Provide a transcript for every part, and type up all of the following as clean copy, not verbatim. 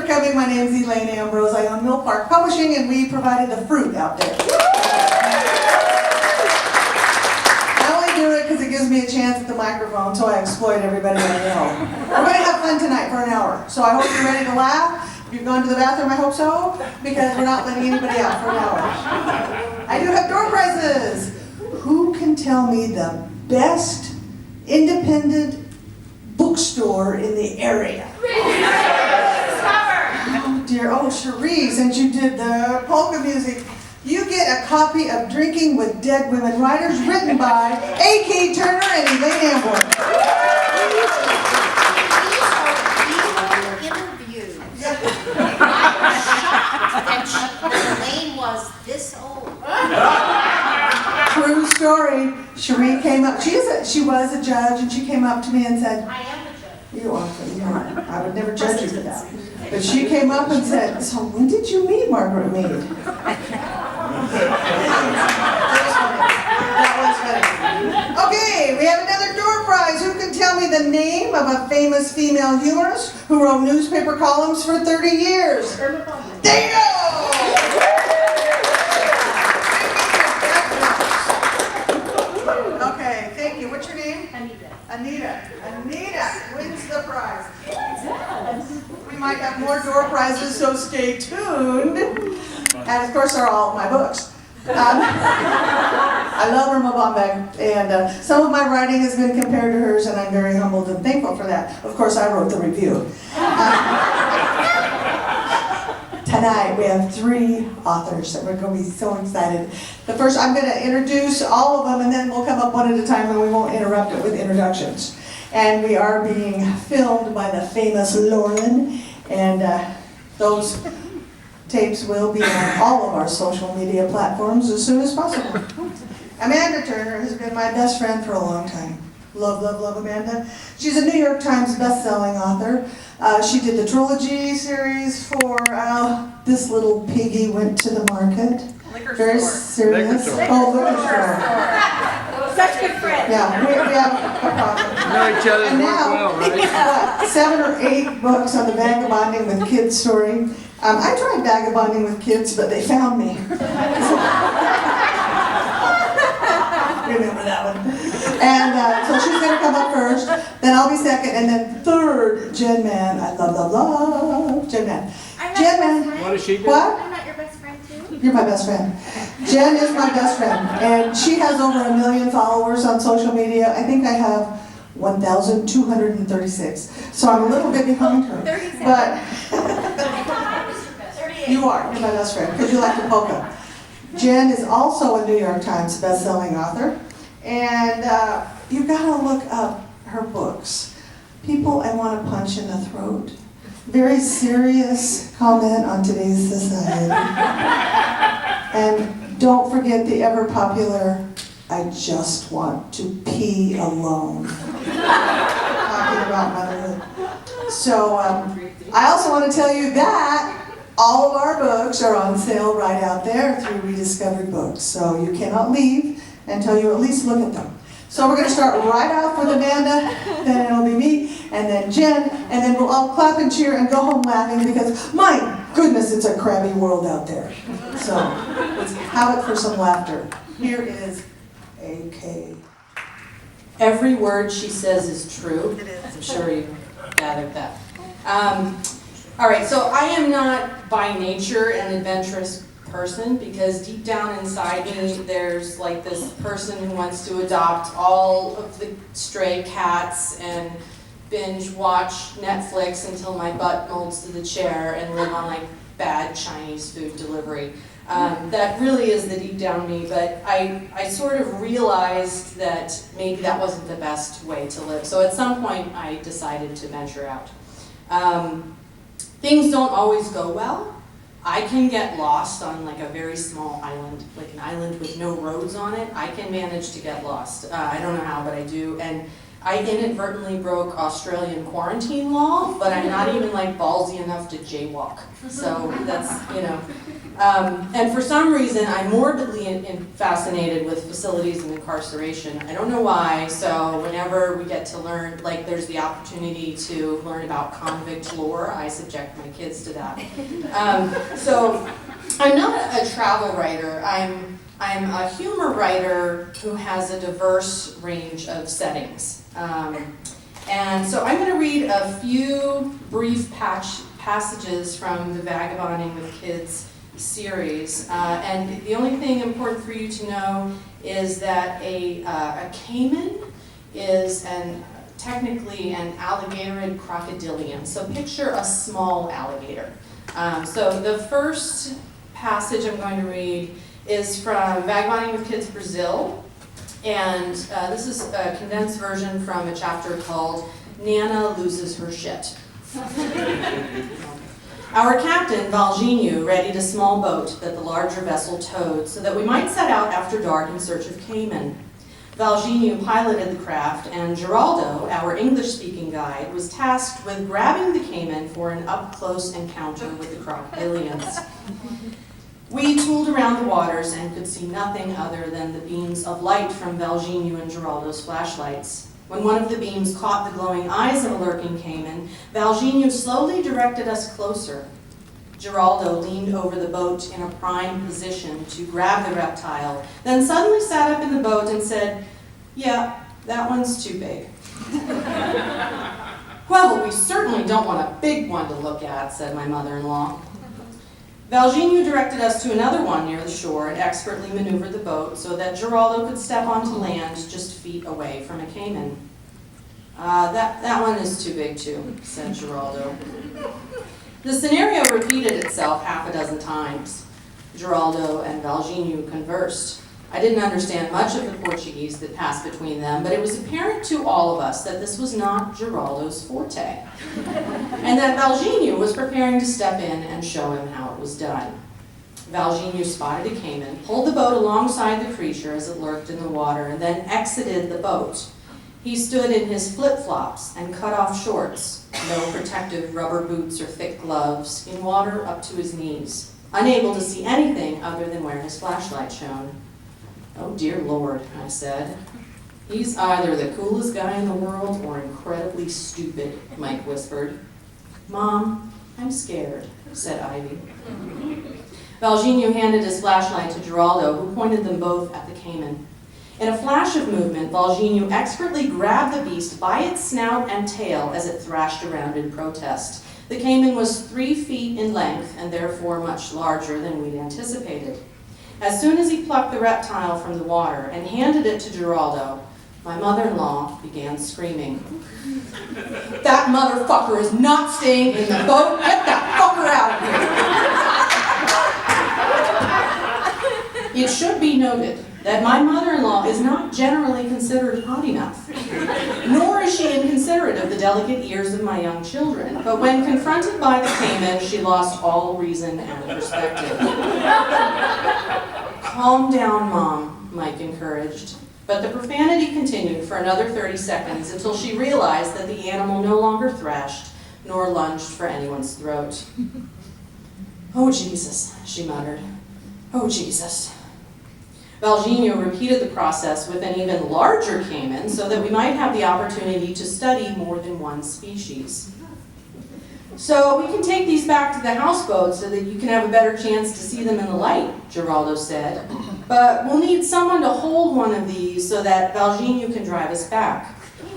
for coming. My name is Elaine Ambrose. I own Mill Park Publishing, and we provided the fruit out there. I only do it because it gives me a chance at the microphone, so I exploit everybody I know. We're going to have fun tonight for an hour, so I hope you're ready to laugh. If you've gone to the bathroom, I hope so, because we're not letting anybody out for an hour. I do have door prizes. Who can tell me the best independent bookstore in the area? Oh dear, oh Cherie, since you did the polka music, you get a copy of Drinking with Dead Women Writers, written by A.K. Turner and Elaine Ambrose. Elaine was this old. True story. Cherie came up, she was a judge, and she came up to me and said, I am a judge. you are, I would never judge you for that. But she came up and said, so when did you meet Margaret Mead? That was funny. Okay, we have another door prize. Who can tell me the name of a famous female humorist who wrote newspaper columns for 30 years? There you go! Okay, thank you. What's your name? Anita. Anita wins the prize. We might have more door prizes, so stay tuned. And of course, they're all of my books. I love Irma Bombeck, and some of my writing has been compared to hers, and I'm very humbled and thankful for that. Of course, I wrote the review. Tonight, we have 3 authors that we're going to be so excited. The first, I'm going to introduce all of them, and then we'll come up one at a time, and we won't interrupt it with introductions. And we are being filmed by the famous Lauren, and those tapes will be on all of our social media platforms as soon as possible. Amanda Turner has been my best friend for a long time. Love, love, love Amanda. She's a New York Times best-selling author. She did the trilogy series for This Little Piggy Went to the Market. Liquor Very store. serious. Liquor store. Oh, liquor store. Such good friends. Yeah, we have a problem. Know each other's And work now, well, right? what, 7 or 8 books on the vagabonding with kids story. I tried vagabonding with kids, but they found me. Remember that one. And so she's going to come up first, then I'll be second, and then third, Jen Man. I love, love, love Jen Man. Jen Man. What does she do? What? I'm not your best friend too. You're my best friend. Jen is my best friend, and she has over 1 million followers on social media. I think I have 1,236. So I'm a little bit behind her. 37. But 38. you are. You're my best friend because you like the polka. Jen is also a New York Times best-selling author, and you've got to look up her books. People I Want to Punch in the Throat. Very serious comment on today's society. And don't forget the ever-popular, I Just Want to Pee Alone. Talking about motherhood. So I also want to tell you that all of our books are on sale right out there through Rediscovered Books. So you cannot leave until you at least look at them. So we're going to start right off with Amanda, then it'll be me, and then Jen, and then we'll all clap and cheer and go home laughing because, my goodness, it's a crabby world out there. So let's have it for some laughter. Here is A.K. Every word she says is true. It is. I'm sure you gathered that. All right, so I am not by nature an adventurous person because deep down inside me there's like this person who wants to adopt all of the stray cats and binge watch Netflix until my butt molds to the chair and live on like bad Chinese food delivery. That really is the deep down me, but I sort of realized that maybe that wasn't the best way to live. So at some point I decided to venture out. Things don't always go well. I can get lost on like a very small island, like an island with no roads on it. I can manage to get lost. I don't know how, but I do. And I inadvertently broke Australian quarantine law, but I'm not even like ballsy enough to jaywalk. So that's, you know. And for some reason, I'm morbidly fascinated with facilities and incarceration. I don't know why, so whenever we get to learn, like there's the opportunity to learn about convict lore, I subject my kids to that. So I'm not a travel writer. I'm a humor writer who has a diverse range of settings. And so I'm going to read a few brief passages from the Vagabonding with Kids series. And the only thing important for you to know is that a caiman is technically an alligatorid crocodilian. So picture a small alligator. So the first passage I'm going to read is from Vagabonding with Kids Brazil. And this is a condensed version from a chapter called Nana Loses Her Shit. Our captain, Valginho, readied a small boat that the larger vessel towed so that we might set out after dark in search of caiman. Valginho piloted the craft, and Geraldo, our English-speaking guide, was tasked with grabbing the caiman for an up-close encounter with the crocodilians. We tooled around the waters and could see nothing other than the beams of light from Valginho and Geraldo's flashlights. When one of the beams caught the glowing eyes of a lurking caiman, Valginho slowly directed us closer. Geraldo leaned over the boat in a prime position to grab the reptile, then suddenly sat up in the boat and said, "Yeah, that one's too big." "Well, we certainly don't want a big one to look at," said my mother-in-law. Valginho directed us to another one near the shore and expertly maneuvered the boat so that Geraldo could step onto land just feet away from a caiman. That one is too big too," said Geraldo. The scenario repeated itself half a dozen times. Geraldo and Valginho conversed. I didn't understand much of the Portuguese that passed between them, but it was apparent to all of us that this was not Geraldo's forte, and that Valginho was preparing to step in and show him how it was done. Valginho spotted a caiman, pulled the boat alongside the creature as it lurked in the water, and then exited the boat. He stood in his flip-flops and cut-off shorts, no protective rubber boots or thick gloves, in water up to his knees, unable to see anything other than where his flashlight shone. "Oh dear Lord," I said. "He's either the coolest guy in the world or incredibly stupid," Mike whispered. "Mom, I'm scared," said Ivy. Valginho handed his flashlight to Geraldo, who pointed them both at the caiman. In a flash of movement, Valginho expertly grabbed the beast by its snout and tail as it thrashed around in protest. The caiman was 3 feet in length and therefore much larger than we'd anticipated. As soon as he plucked the reptile from the water and handed it to Geraldo, my mother-in-law began screaming. "That motherfucker is not staying in the boat! Get that fucker out of here!" It should be noted that my mother-in-law is not generally considered hot enough, nor is she inconsiderate of the delicate ears of my young children, but when confronted by the caiman, she lost all reason and perspective. "Calm down, Mom," Mike encouraged, but the profanity continued for another 30 seconds until she realized that the animal no longer thrashed nor lunged for anyone's throat. "Oh, Jesus," she muttered. "Oh, Jesus." Valginho repeated the process with an even larger caiman so that we might have the opportunity to study more than one species. "So we can take these back to the houseboat so that you can have a better chance to see them in the light," Geraldo said. "But we'll need someone to hold one of these so that Valginho can drive us back."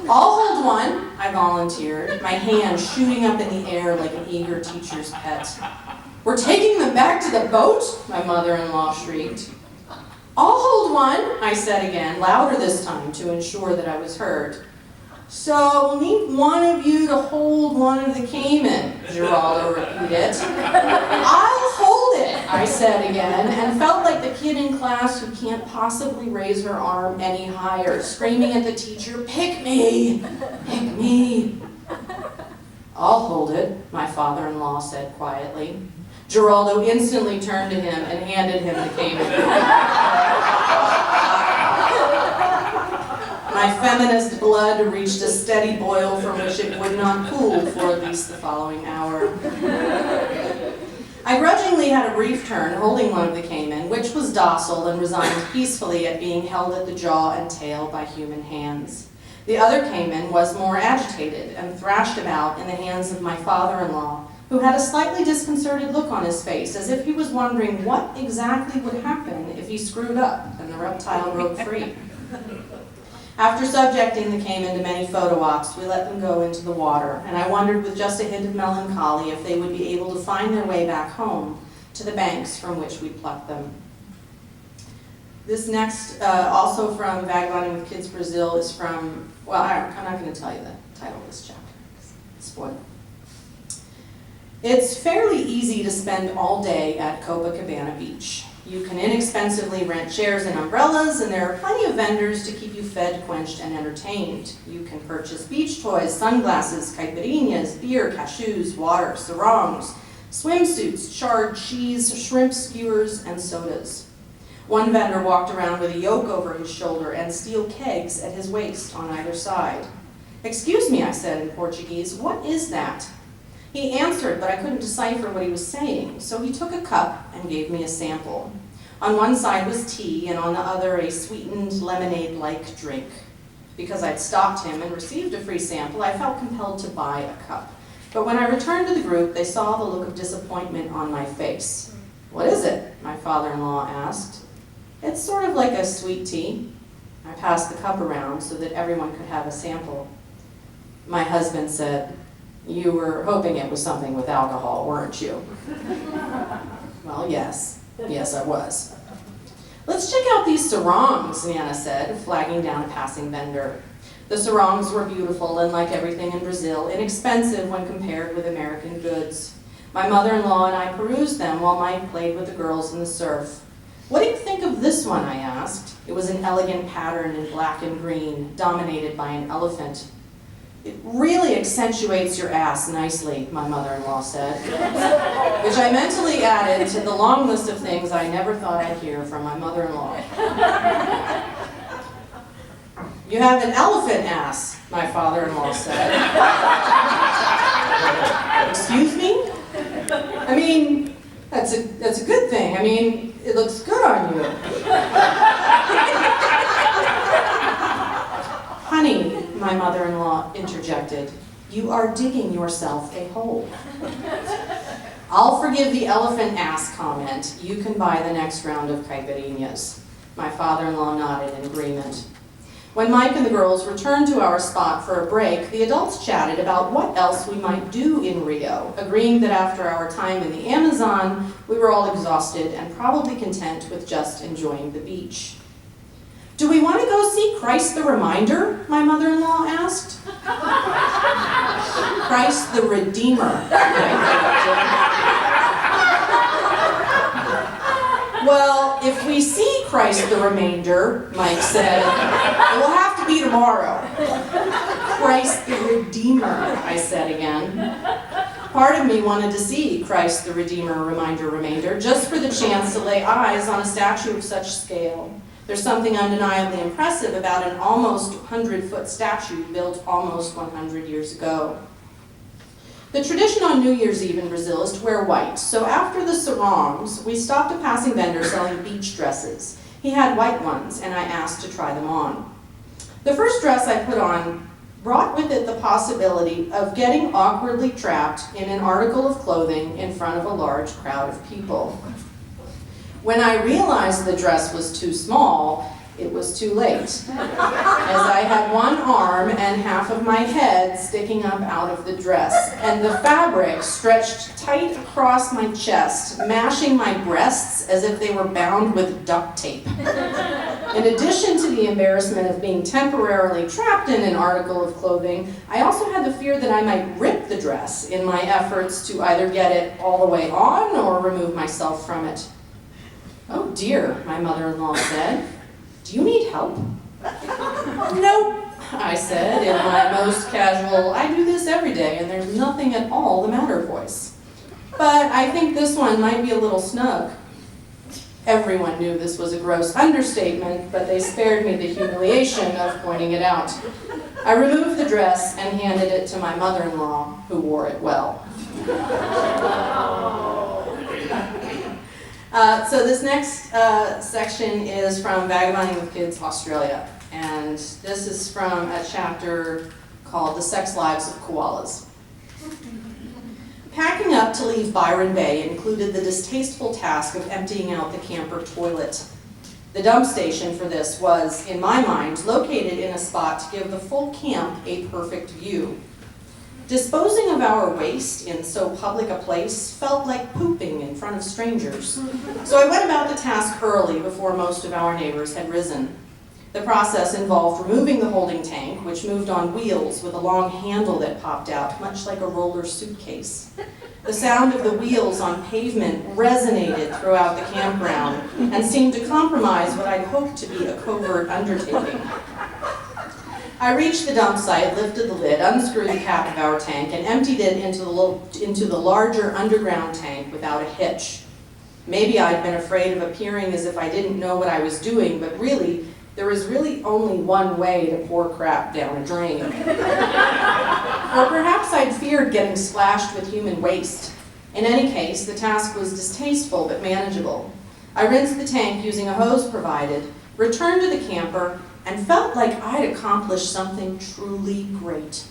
"I'll hold one," I volunteered, my hand shooting up in the air like an eager teacher's pet. "We're taking them back to the boat?" my mother-in-law shrieked. "I'll hold one," I said again, louder this time to ensure that I was heard. "So we'll need one of you to hold one of the caiman," Geraldo repeated. "I'll hold it," I said again, and felt like the kid in class who can't possibly raise her arm any higher, screaming at the teacher, "Pick me! Pick me!" "I'll hold it," my father-in-law said quietly. Geraldo instantly turned to him and handed him the caiman. My My feminist blood reached a steady boil from which it would not cool for at least the following hour. I grudgingly had a brief turn holding one of the caiman, which was docile and resigned peacefully at being held at the jaw and tail by human hands. The other caiman was more agitated and thrashed about in the hands of my father-in-law, who had a slightly disconcerted look on his face, as if he was wondering what exactly would happen if he screwed up and the reptile broke free. After subjecting the caiman to many photo ops, we let them go into the water, and I wondered with just a hint of melancholy if they would be able to find their way back home to the banks from which we plucked them. This next, also from Vagabonding with Kids Brazil, is from, well, I'm not going to tell you the title of this chapter. Spoiler. It's fairly easy to spend all day at Copacabana Beach. You can inexpensively rent chairs and umbrellas, and there are plenty of vendors to keep you fed, quenched, and entertained. You can purchase beach toys, sunglasses, caipirinhas, beer, cashews, water, sarongs, swimsuits, charred cheese, shrimp skewers, and sodas. One vendor walked around with a yoke over his shoulder and steel kegs at his waist on either side. "Excuse me," I said in Portuguese, "what is that?" He answered, but I couldn't decipher what he was saying, so he took a cup and gave me a sample. On one side was tea, and on the other a sweetened lemonade-like drink. Because I'd stopped him and received a free sample, I felt compelled to buy a cup. But when I returned to the group, they saw the look of disappointment on my face. "What is it?" my father-in-law asked. "It's sort of like a sweet tea." I passed the cup around so that everyone could have a sample. My husband said, "You were hoping it was something with alcohol, weren't you?" Well, yes. Yes, I was. "Let's check out these sarongs," Nana said, flagging down a passing vendor. The sarongs were beautiful and, like everything in Brazil, inexpensive when compared with American goods. My mother-in-law and I perused them while Mike played with the girls in the surf. "What do you think of this one?" I asked. It was an elegant pattern in black and green, dominated by an elephant. "It really accentuates your ass nicely," my mother-in-law said, which I mentally added to the long list of things I never thought I'd hear from my mother-in-law. "You have an elephant ass," my father-in-law said. "Excuse me? I mean, that's a good thing. I mean, it looks good on you." "Honey," my mother-in-law interjected, "you are digging yourself a hole." "I'll forgive the elephant ass comment. You can buy the next round of caipirinhas." My father-in-law nodded in agreement. When Mike and the girls returned to our spot for a break, the adults chatted about what else we might do in Rio, agreeing that after our time in the Amazon, we were all exhausted and probably content with just enjoying the beach. "Do we want to go see Christ the Reminder?" my mother-in-law asked. "Christ the Redeemer," "Well, if we see Christ the Remainder," Mike said, "it will have to be tomorrow." "Christ the Redeemer," I said again. Part of me wanted to see Christ the Redeemer, Remainder, just for the chance to lay eyes on a statue of such scale. There's something undeniably impressive about an almost 100-foot statue built almost 100 years ago. The tradition on New Year's Eve in Brazil is to wear white, so after the sarongs, we stopped a passing vendor selling beach dresses. He had white ones, and I asked to try them on. The first dress I put on brought with it the possibility of getting awkwardly trapped in an article of clothing in front of a large crowd of people. When I realized the dress was too small, it was too late, as I had one arm and half of my head sticking up out of the dress, and the fabric stretched tight across my chest, mashing my breasts as if they were bound with duct tape. In addition to the embarrassment of being temporarily trapped in an article of clothing, I also had the fear that I might rip the dress in my efforts to either get it all the way on or remove myself from it. "Oh dear," my mother-in-law said. "Do you need help?" "Nope," I said in my most casual, "I do this every day and there's nothing at all the matter" voice. "But I think this one might be a little snug." Everyone knew this was a gross understatement, but they spared me the humiliation of pointing it out. I removed the dress and handed it to my mother-in-law, who wore it well. So this next section is from Vagabonding with Kids, Australia. And this is from a chapter called The Sex Lives of Koalas. Packing up to leave Byron Bay included the distasteful task of emptying out the camper toilet. The dump station for this was, in my mind, located in a spot to give the full camp a perfect view. Disposing of our waste in so public a place felt like pooping in front of strangers. So I went about the task early before most of our neighbors had risen. The process involved removing the holding tank, which moved on wheels with a long handle that popped out, much like a roller suitcase. The sound of the wheels on pavement resonated throughout the campground and seemed to compromise what I'd hoped to be a covert undertaking. I reached the dump site, lifted the lid, unscrewed the cap of our tank, and emptied it into the larger underground tank without a hitch. Maybe I'd been afraid of appearing as if I didn't know what I was doing, but really, there was really only one way to pour crap down a drain. Or perhaps I'd feared getting splashed with human waste. In any case, the task was distasteful but manageable. I rinsed the tank using a hose provided, returned to the camper, and felt like I'd accomplished something truly great.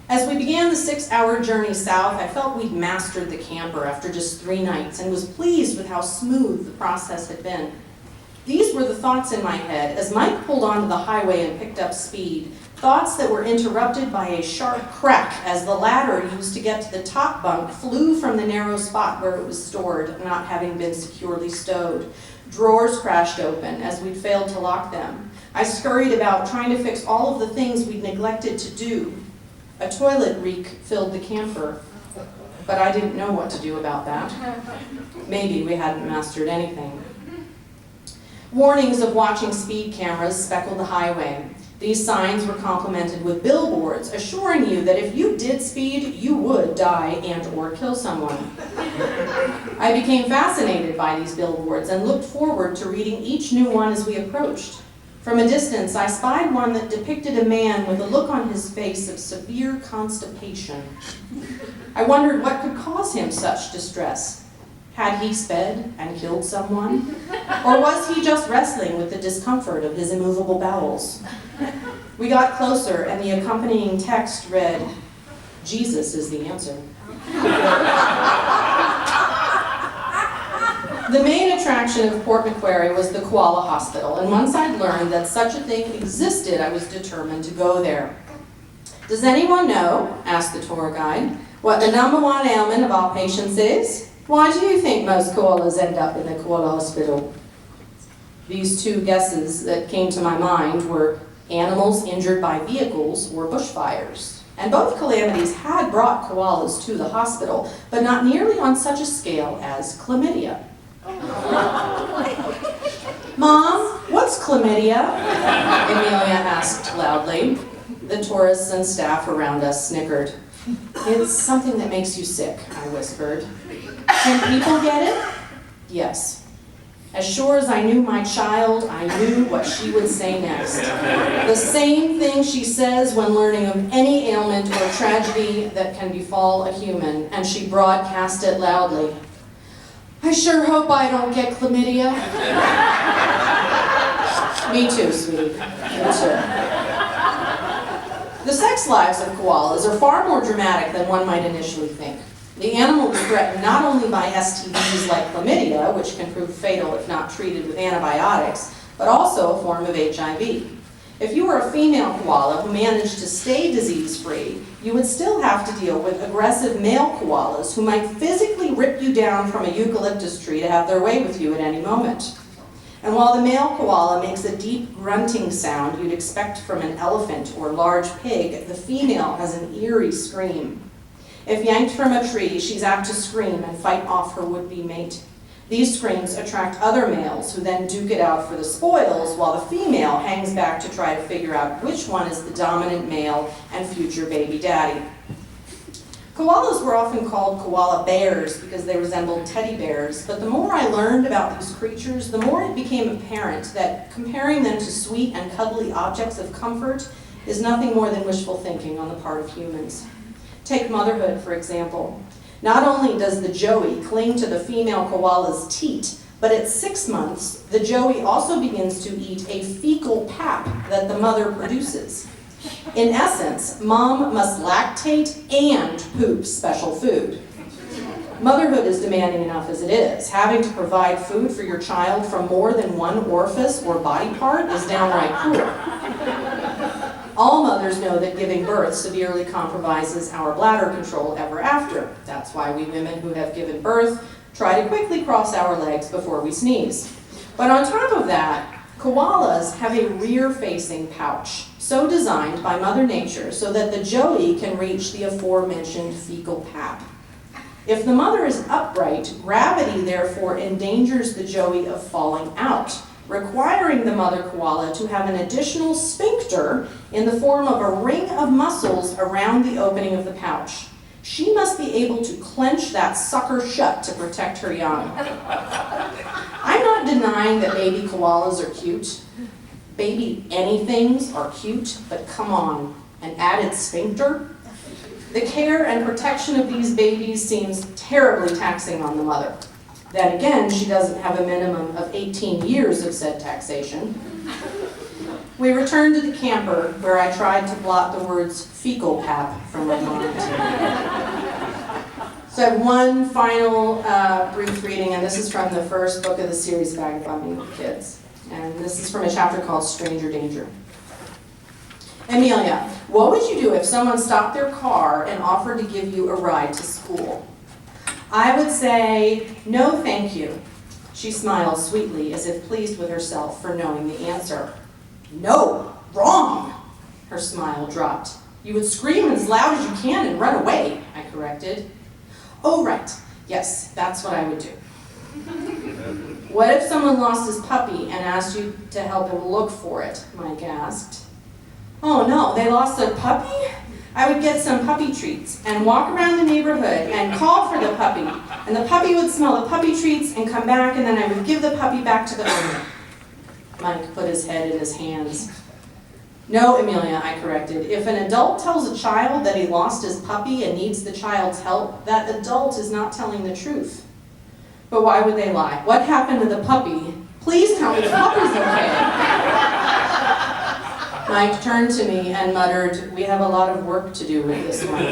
As we began the 6-hour journey south, I felt we'd mastered the camper after just 3 nights and was pleased with how smooth the process had been. These were the thoughts in my head as Mike pulled onto the highway and picked up speed, thoughts that were interrupted by a sharp crack as the ladder used to get to the top bunk flew from the narrow spot where it was stored, not having been securely stowed. Drawers crashed open as we'd failed to lock them. I scurried about trying to fix all of the things we'd neglected to do. A toilet reek filled the camper, but I didn't know what to do about that. Maybe we hadn't mastered anything. Warnings of watching speed cameras speckled the highway. These signs were complemented with billboards assuring you that if you did speed, you would die and/or kill someone. I became fascinated by these billboards and looked forward to reading each new one as we approached. From a distance, I spied one that depicted a man with a look on his face of severe constipation. I wondered what could cause him such distress. Had he sped and killed someone? Or was he just wrestling with the discomfort of his immovable bowels? We got closer, and the accompanying text read, "Jesus is the answer." The main attraction of Port Macquarie was the Koala Hospital, and once I'd learned that such a thing existed, I was determined to go there. "Does anyone know," asked the tour guide, "what the #1 ailment of our patients is? Why do you think most koalas end up in the Koala Hospital?" These two guesses that came to my mind were animals injured by vehicles or bushfires. And both calamities had brought koalas to the hospital, but not nearly on such a scale as chlamydia. "Mom, what's chlamydia?" Amelia asked loudly. The tourists and staff around us snickered. "It's something that makes you sick," I whispered. "Can people get it?" "Yes." As sure as I knew my child, I knew what she would say next. The same thing she says when learning of any ailment or tragedy that can befall a human, and she broadcast it loudly. "I sure hope I don't get chlamydia." Me too, sweetie. Me too. The sex lives of koalas are far more dramatic than one might initially think. The animal is threatened not only by STDs like chlamydia, which can prove fatal if not treated with antibiotics, but also a form of HIV. If you were a female koala who managed to stay disease-free, you would still have to deal with aggressive male koalas who might physically rip you down from a eucalyptus tree to have their way with you at any moment. And while the male koala makes a deep grunting sound you'd expect from an elephant or large pig, the female has an eerie scream. If yanked from a tree, she's apt to scream and fight off her would-be mate. These screams attract other males who then duke it out for the spoils, while the female hangs back to try to figure out which one is the dominant male and future baby daddy. Koalas were often called koala bears because they resembled teddy bears, but the more I learned about these creatures, the more it became apparent that comparing them to sweet and cuddly objects of comfort is nothing more than wishful thinking on the part of humans. Take motherhood, for example. Not only does the joey cling to the female koala's teat, but at 6 months, the joey also begins to eat a fecal pap that the mother produces. In essence, mom must lactate and poop special food. Motherhood is demanding enough as it is. Having to provide food for your child from more than one orifice or body part is downright cruel. All mothers know that giving birth severely compromises our bladder control ever after. That's why we women who have given birth try to quickly cross our legs before we sneeze. But on top of that, koalas have a rear-facing pouch, so designed by Mother Nature so that the joey can reach the aforementioned fecal pap. If the mother is upright, gravity therefore endangers the joey of falling out, requiring the mother koala to have an additional sphincter in the form of a ring of muscles around the opening of the pouch. She must be able to clench that sucker shut to protect her young. I'm not denying that baby koalas are cute. Baby anythings are cute, but come on, an added sphincter? The care and protection of these babies seems terribly taxing on the mother. Then again, she doesn't have a minimum of 18 years of said taxation. We returned to the camper, where I tried to blot the words fecal pap from my mind. So I have one final brief reading, and this is from the first book of the series, Vagabonding with Kids. And this is from a chapter called Stranger Danger. Amelia, what would you do if someone stopped their car and offered to give you a ride to school? I would say, no thank you. She smiled sweetly, as if pleased with herself for knowing the answer. No, wrong. Her smile dropped. You would scream as loud as you can and run away, I corrected. Oh, right. Yes, that's what I would do. What if someone lost his puppy and asked you to help him look for it? Mike asked. Oh no, they lost their puppy? I would get some puppy treats and walk around the neighborhood and call for the puppy. And the puppy would smell the puppy treats and come back, and then I would give the puppy back to the owner. Mike put his head in his hands. No, Amelia, I corrected. If an adult tells a child that he lost his puppy and needs the child's help, that adult is not telling the truth. But why would they lie? What happened to the puppy? Please tell me the puppy's okay. Mike turned to me and muttered, we have a lot of work to do with this one.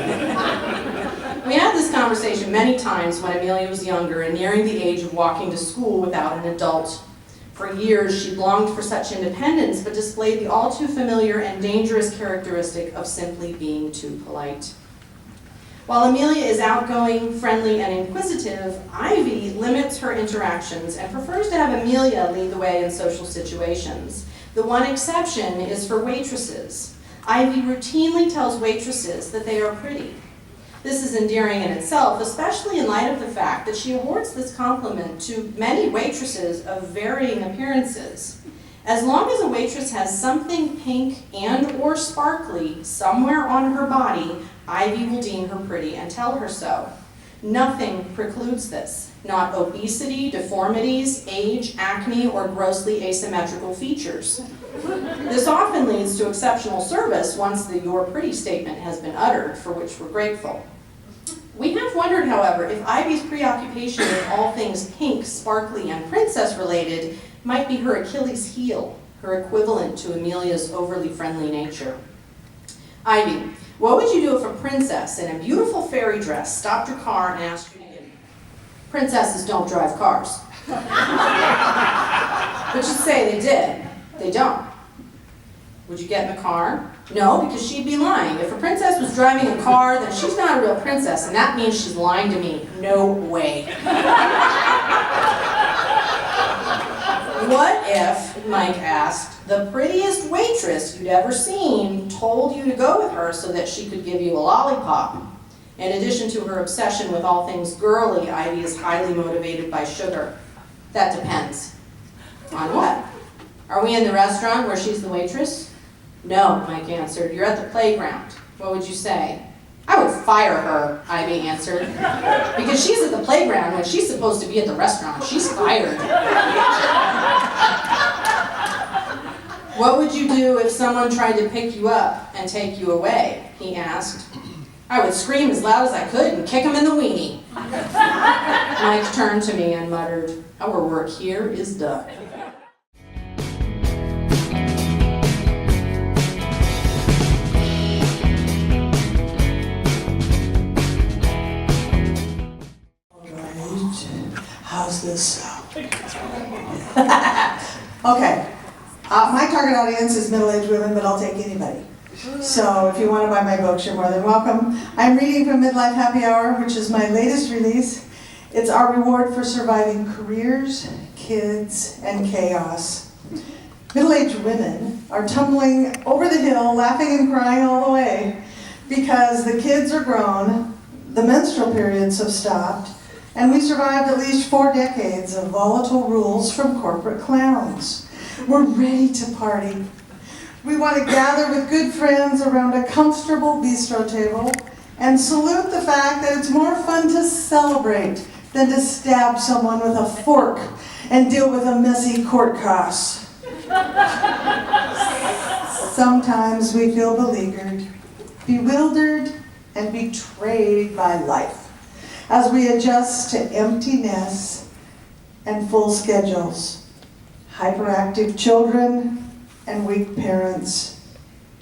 We had this conversation many times when Amelia was younger and nearing the age of walking to school without an adult. For years, she longed for such independence, but displayed the all too familiar and dangerous characteristic of simply being too polite. While Amelia is outgoing, friendly, and inquisitive, Ivy limits her interactions and prefers to have Amelia lead the way in social situations. The one exception is for waitresses. Ivy routinely tells waitresses that they are pretty. This is endearing in itself, especially in light of the fact that she awards this compliment to many waitresses of varying appearances. As long as a waitress has something pink and or sparkly somewhere on her body, Ivy will deem her pretty and tell her so. Nothing precludes this. Not obesity, deformities, age, acne, or grossly asymmetrical features. This often leads to exceptional service once the "you're pretty" statement has been uttered, for which we're grateful. We have wondered, however, if Ivy's preoccupation with all things pink, sparkly, and princess-related might be her Achilles heel, her equivalent to Amelia's overly friendly nature. Ivy, what would you do if a princess in a beautiful fairy dress stopped your car and asked you to get in? Princesses don't drive cars. But you'd say they did. They don't. Would you get in the car? No, because she'd be lying. If a princess was driving a car, then she's not a real princess, and that means she's lying to me. No way. What if, Mike asked, the prettiest waitress you'd ever seen told you to go with her so that she could give you a lollipop? In addition to her obsession with all things girly, Ivy is highly motivated by sugar. That depends. On what? Are we in the restaurant where she's the waitress? No, Mike answered. You're at the playground. What would you say? I would fire her, Ivy answered, because she's at the playground when she's supposed to be at the restaurant. She's fired. What would you do if someone tried to pick you up and take you away? He asked. I would scream as loud as I could and kick him in the weenie. Mike turned to me and muttered, our work here is done. How's this? Okay. My target audience is middle-aged women, but I'll take anybody. So if you want to buy my books, you're more than welcome. I'm reading from Midlife Happy Hour, which is my latest release. It's our reward for surviving careers, kids, and chaos. Middle-aged women are tumbling over the hill, laughing and crying all the way, because the kids are grown, the menstrual periods have stopped, and we survived at least 4 decades of volatile rules from corporate clowns. We're ready to party. We want to gather with good friends around a comfortable bistro table and salute the fact that it's more fun to celebrate than to stab someone with a fork and deal with a messy court case. Sometimes we feel beleaguered, bewildered, and betrayed by life as we adjust to emptiness and full schedules, hyperactive children and weak parents,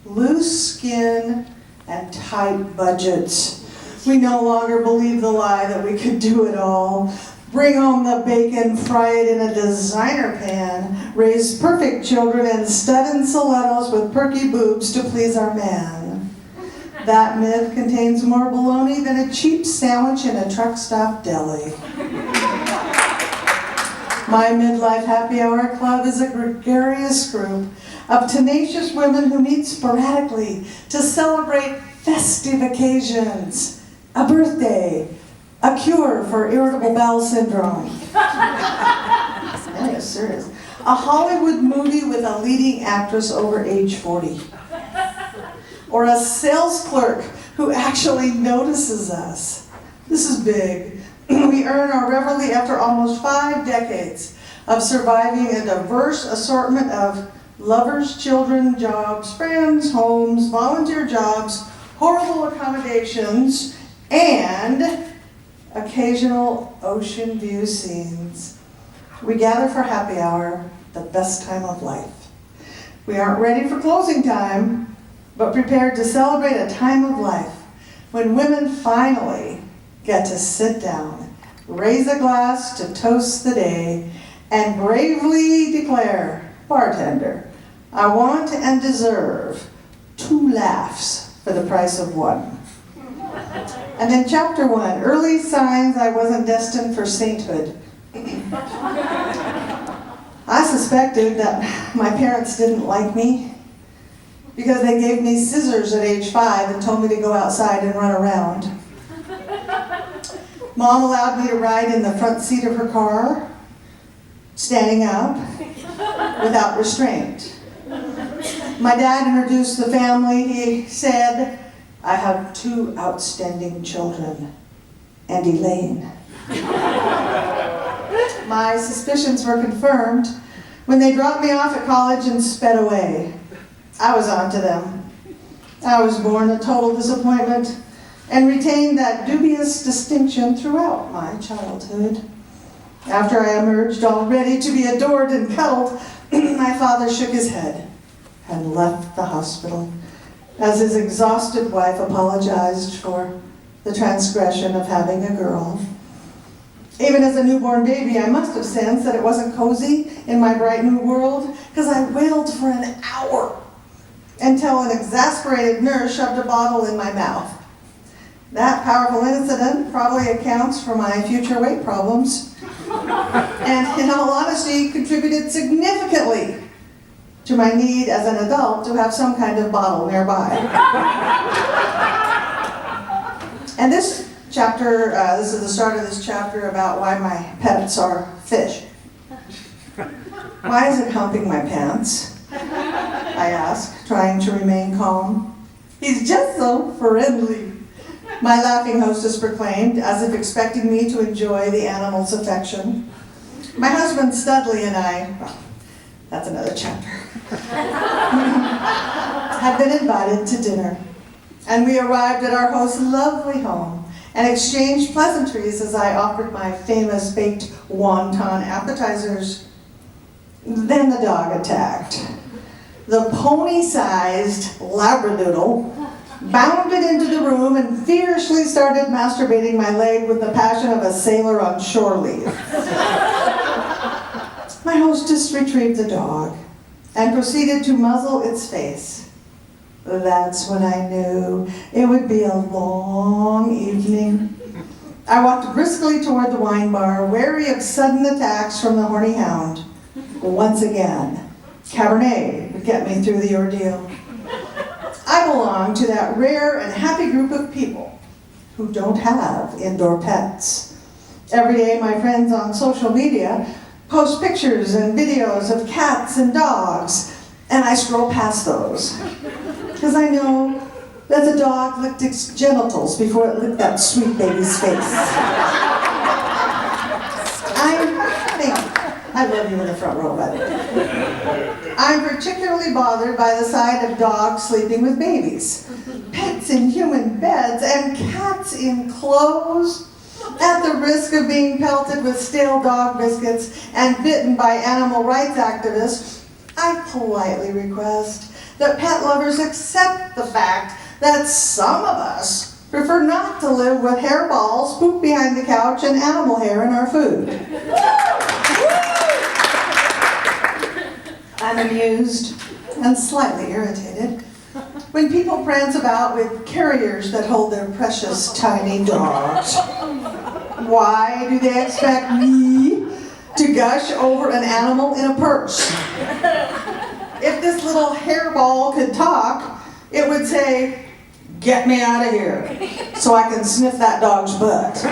loose skin and tight budgets. We no longer believe the lie that we could do it all. Bring home the bacon, fry it in a designer pan, raise perfect children and stud in stilettos with perky boobs to please our man. That myth contains more baloney than a cheap sandwich in a truck stop deli. My Midlife Happy Hour Club is a gregarious group of tenacious women who meet sporadically to celebrate festive occasions, a birthday, a cure for irritable bowel syndrome. That is serious. A Hollywood movie with a leading actress over age 40. Or a sales clerk who actually notices us. This is big. We earn our reveille after almost 5 decades of surviving a diverse assortment of lovers, children, jobs, friends, homes, volunteer jobs, horrible accommodations, and occasional ocean view scenes. We gather for happy hour, the best time of life. We aren't ready for closing time, but prepared to celebrate a time of life when women finally get to sit down, raise a glass to toast the day, and bravely declare, bartender, I want and deserve 2 laughs for the price of 1. And then chapter 1, early signs I wasn't destined for sainthood. I suspected that my parents didn't like me because they gave me scissors at age 5 and told me to go outside and run around. Mom allowed me to ride in the front seat of her car, standing up, without restraint. My dad introduced the family. He said, I have 2 outstanding children, and Elaine. My suspicions were confirmed when they dropped me off at college and sped away. I was on to them. I was born a total disappointment and retained that dubious distinction throughout my childhood. After I emerged all ready to be adored and cuddled, my father shook his head and left the hospital as his exhausted wife apologized for the transgression of having a girl. Even as a newborn baby, I must have sensed that it wasn't cozy in my bright new world, because I wailed for an hour until an exasperated nurse shoved a bottle in my mouth. That powerful incident probably accounts for my future weight problems, and in all honesty, contributed significantly to my need as an adult to have some kind of bottle nearby. And this chapter, this is the start of this chapter about why my pets are fish. Why is it humping my pants? I ask, trying to remain calm. He's just so friendly. My laughing hostess proclaimed, as if expecting me to enjoy the animal's affection. My husband Studley and I, well, that's another chapter, had been invited to dinner. And we arrived at our host's lovely home and exchanged pleasantries as I offered my famous baked wonton appetizers. Then the dog attacked. The pony-sized Labradoodle bounded into the room and fiercely started masturbating my leg with the passion of a sailor on shore leave. My hostess retrieved the dog and proceeded to muzzle its face. That's when I knew it would be a long evening. I walked briskly toward the wine bar, wary of sudden attacks from the horny hound. Once again, Cabernet would get me through the ordeal. I belong to that rare and happy group of people who don't have indoor pets. Every day, my friends on social media post pictures and videos of cats and dogs, and I scroll past those. Because I know that the dog licked its genitals before it licked that sweet baby's face. I love you in the front row, by the way. I'm particularly bothered by the sight of dogs sleeping with babies, pets in human beds, and cats in clothes. At the risk of being pelted with stale dog biscuits and bitten by animal rights activists, I politely request that pet lovers accept the fact that some of us prefer not to live with hairballs, poop behind the couch, and animal hair in our food. I'm amused and slightly irritated when people prance about with carriers that hold their precious tiny dogs. Why do they expect me to gush over an animal in a purse? If this little hairball could talk, it would say, "Get me out of here," so I can sniff that dog's butt.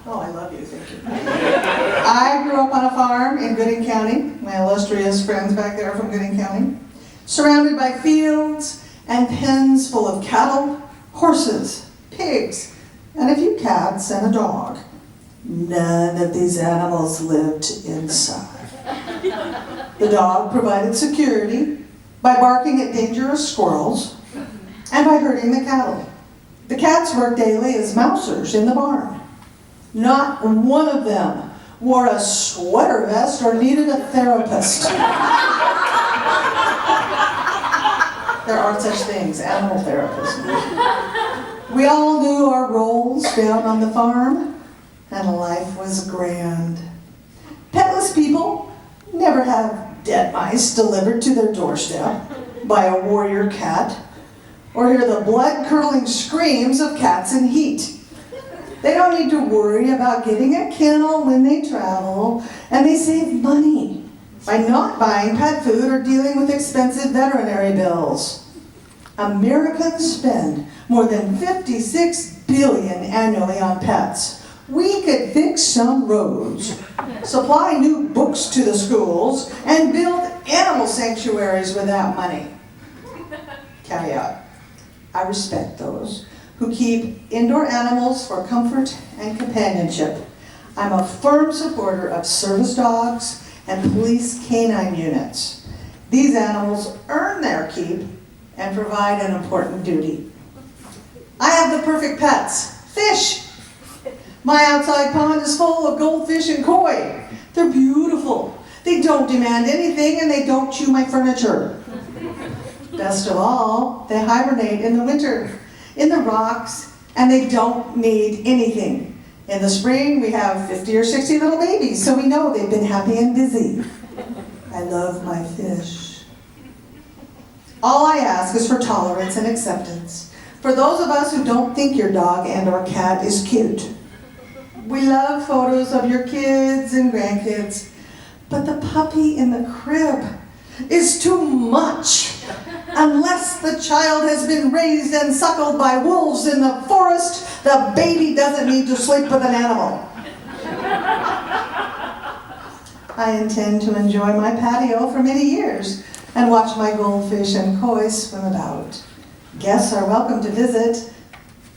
Oh, I love you, thank you. I grew up on a farm in Gooding County, my illustrious friends back there from Gooding County, surrounded by fields and pens full of cattle, horses, pigs, and a few cats and a dog. None of these animals lived inside. The dog provided security by barking at dangerous squirrels and by herding the cattle. The cats worked daily as mousers in the barn. Not one of them wore a sweater vest or needed a therapist. There are such things, animal therapists. We all knew our roles down on the farm, and life was grand. Petless people never have dead mice delivered to their doorstep by a warrior cat, or hear the blood-curdling screams of cats in heat. They don't need to worry about getting a kennel when they travel, and they save money by not buying pet food or dealing with expensive veterinary bills. Americans spend more than $56 billion annually on pets. We could fix some roads, supply new books to the schools, and build animal sanctuaries with that money. Caveat: I respect those who keep indoor animals for comfort and companionship. I'm a firm supporter of service dogs and police canine units. These animals earn their keep and provide an important duty. I have the perfect pets: fish. My outside pond is full of goldfish and koi. They're beautiful. They don't demand anything, and they don't chew my furniture. Best of all, they hibernate in the winter in the rocks, and they don't need anything. In the spring, we have 50 or 60 little babies, so we know they've been happy and busy. I love my fish. All I ask is for tolerance and acceptance for those of us who don't think your dog and or cat is cute. We love photos of your kids and grandkids, but the puppy in the crib is too much. Unless the child has been raised and suckled by wolves in the forest, the baby doesn't need to sleep with an animal. I intend to enjoy my patio for many years and watch my goldfish and koi swim about. Guests are welcome to visit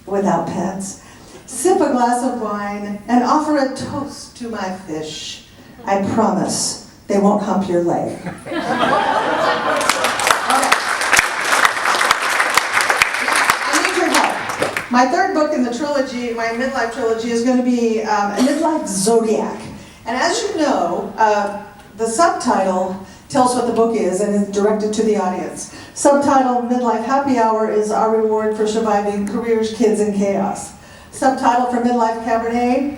without pets, sip a glass of wine, and offer a toast to my fish. I promise they won't hump your leg. Okay. I need your help. My third book in the trilogy, my midlife trilogy, is going to be a midlife zodiac. And as you know, the subtitle tells what the book is and is directed to the audience. Subtitle, Midlife Happy Hour, is our reward for surviving careers, kids, and chaos. Subtitle for Midlife Cabernet,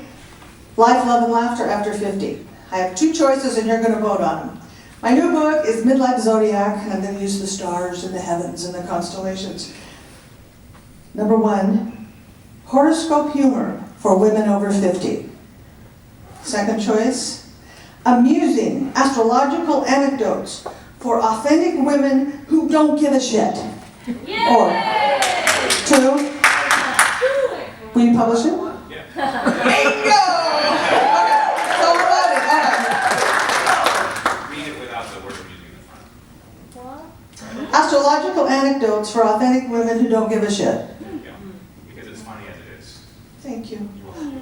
Life, Love, and Laughter After 50. I have two choices and you're going to vote on them. My new book is Midlife Zodiac, and I'm going to use the stars and the heavens and the constellations. Number 1, horoscope humor for women over 50. Second choice, amusing astrological anecdotes for authentic women who don't give a shit. Or 2, will you publish it? Yeah. Bingo! Okay, so we're voting. All right. Read it without the word music in the front. Astrological anecdotes for authentic women who don't give a shit. Yeah, because it's funny as it is. Thank you.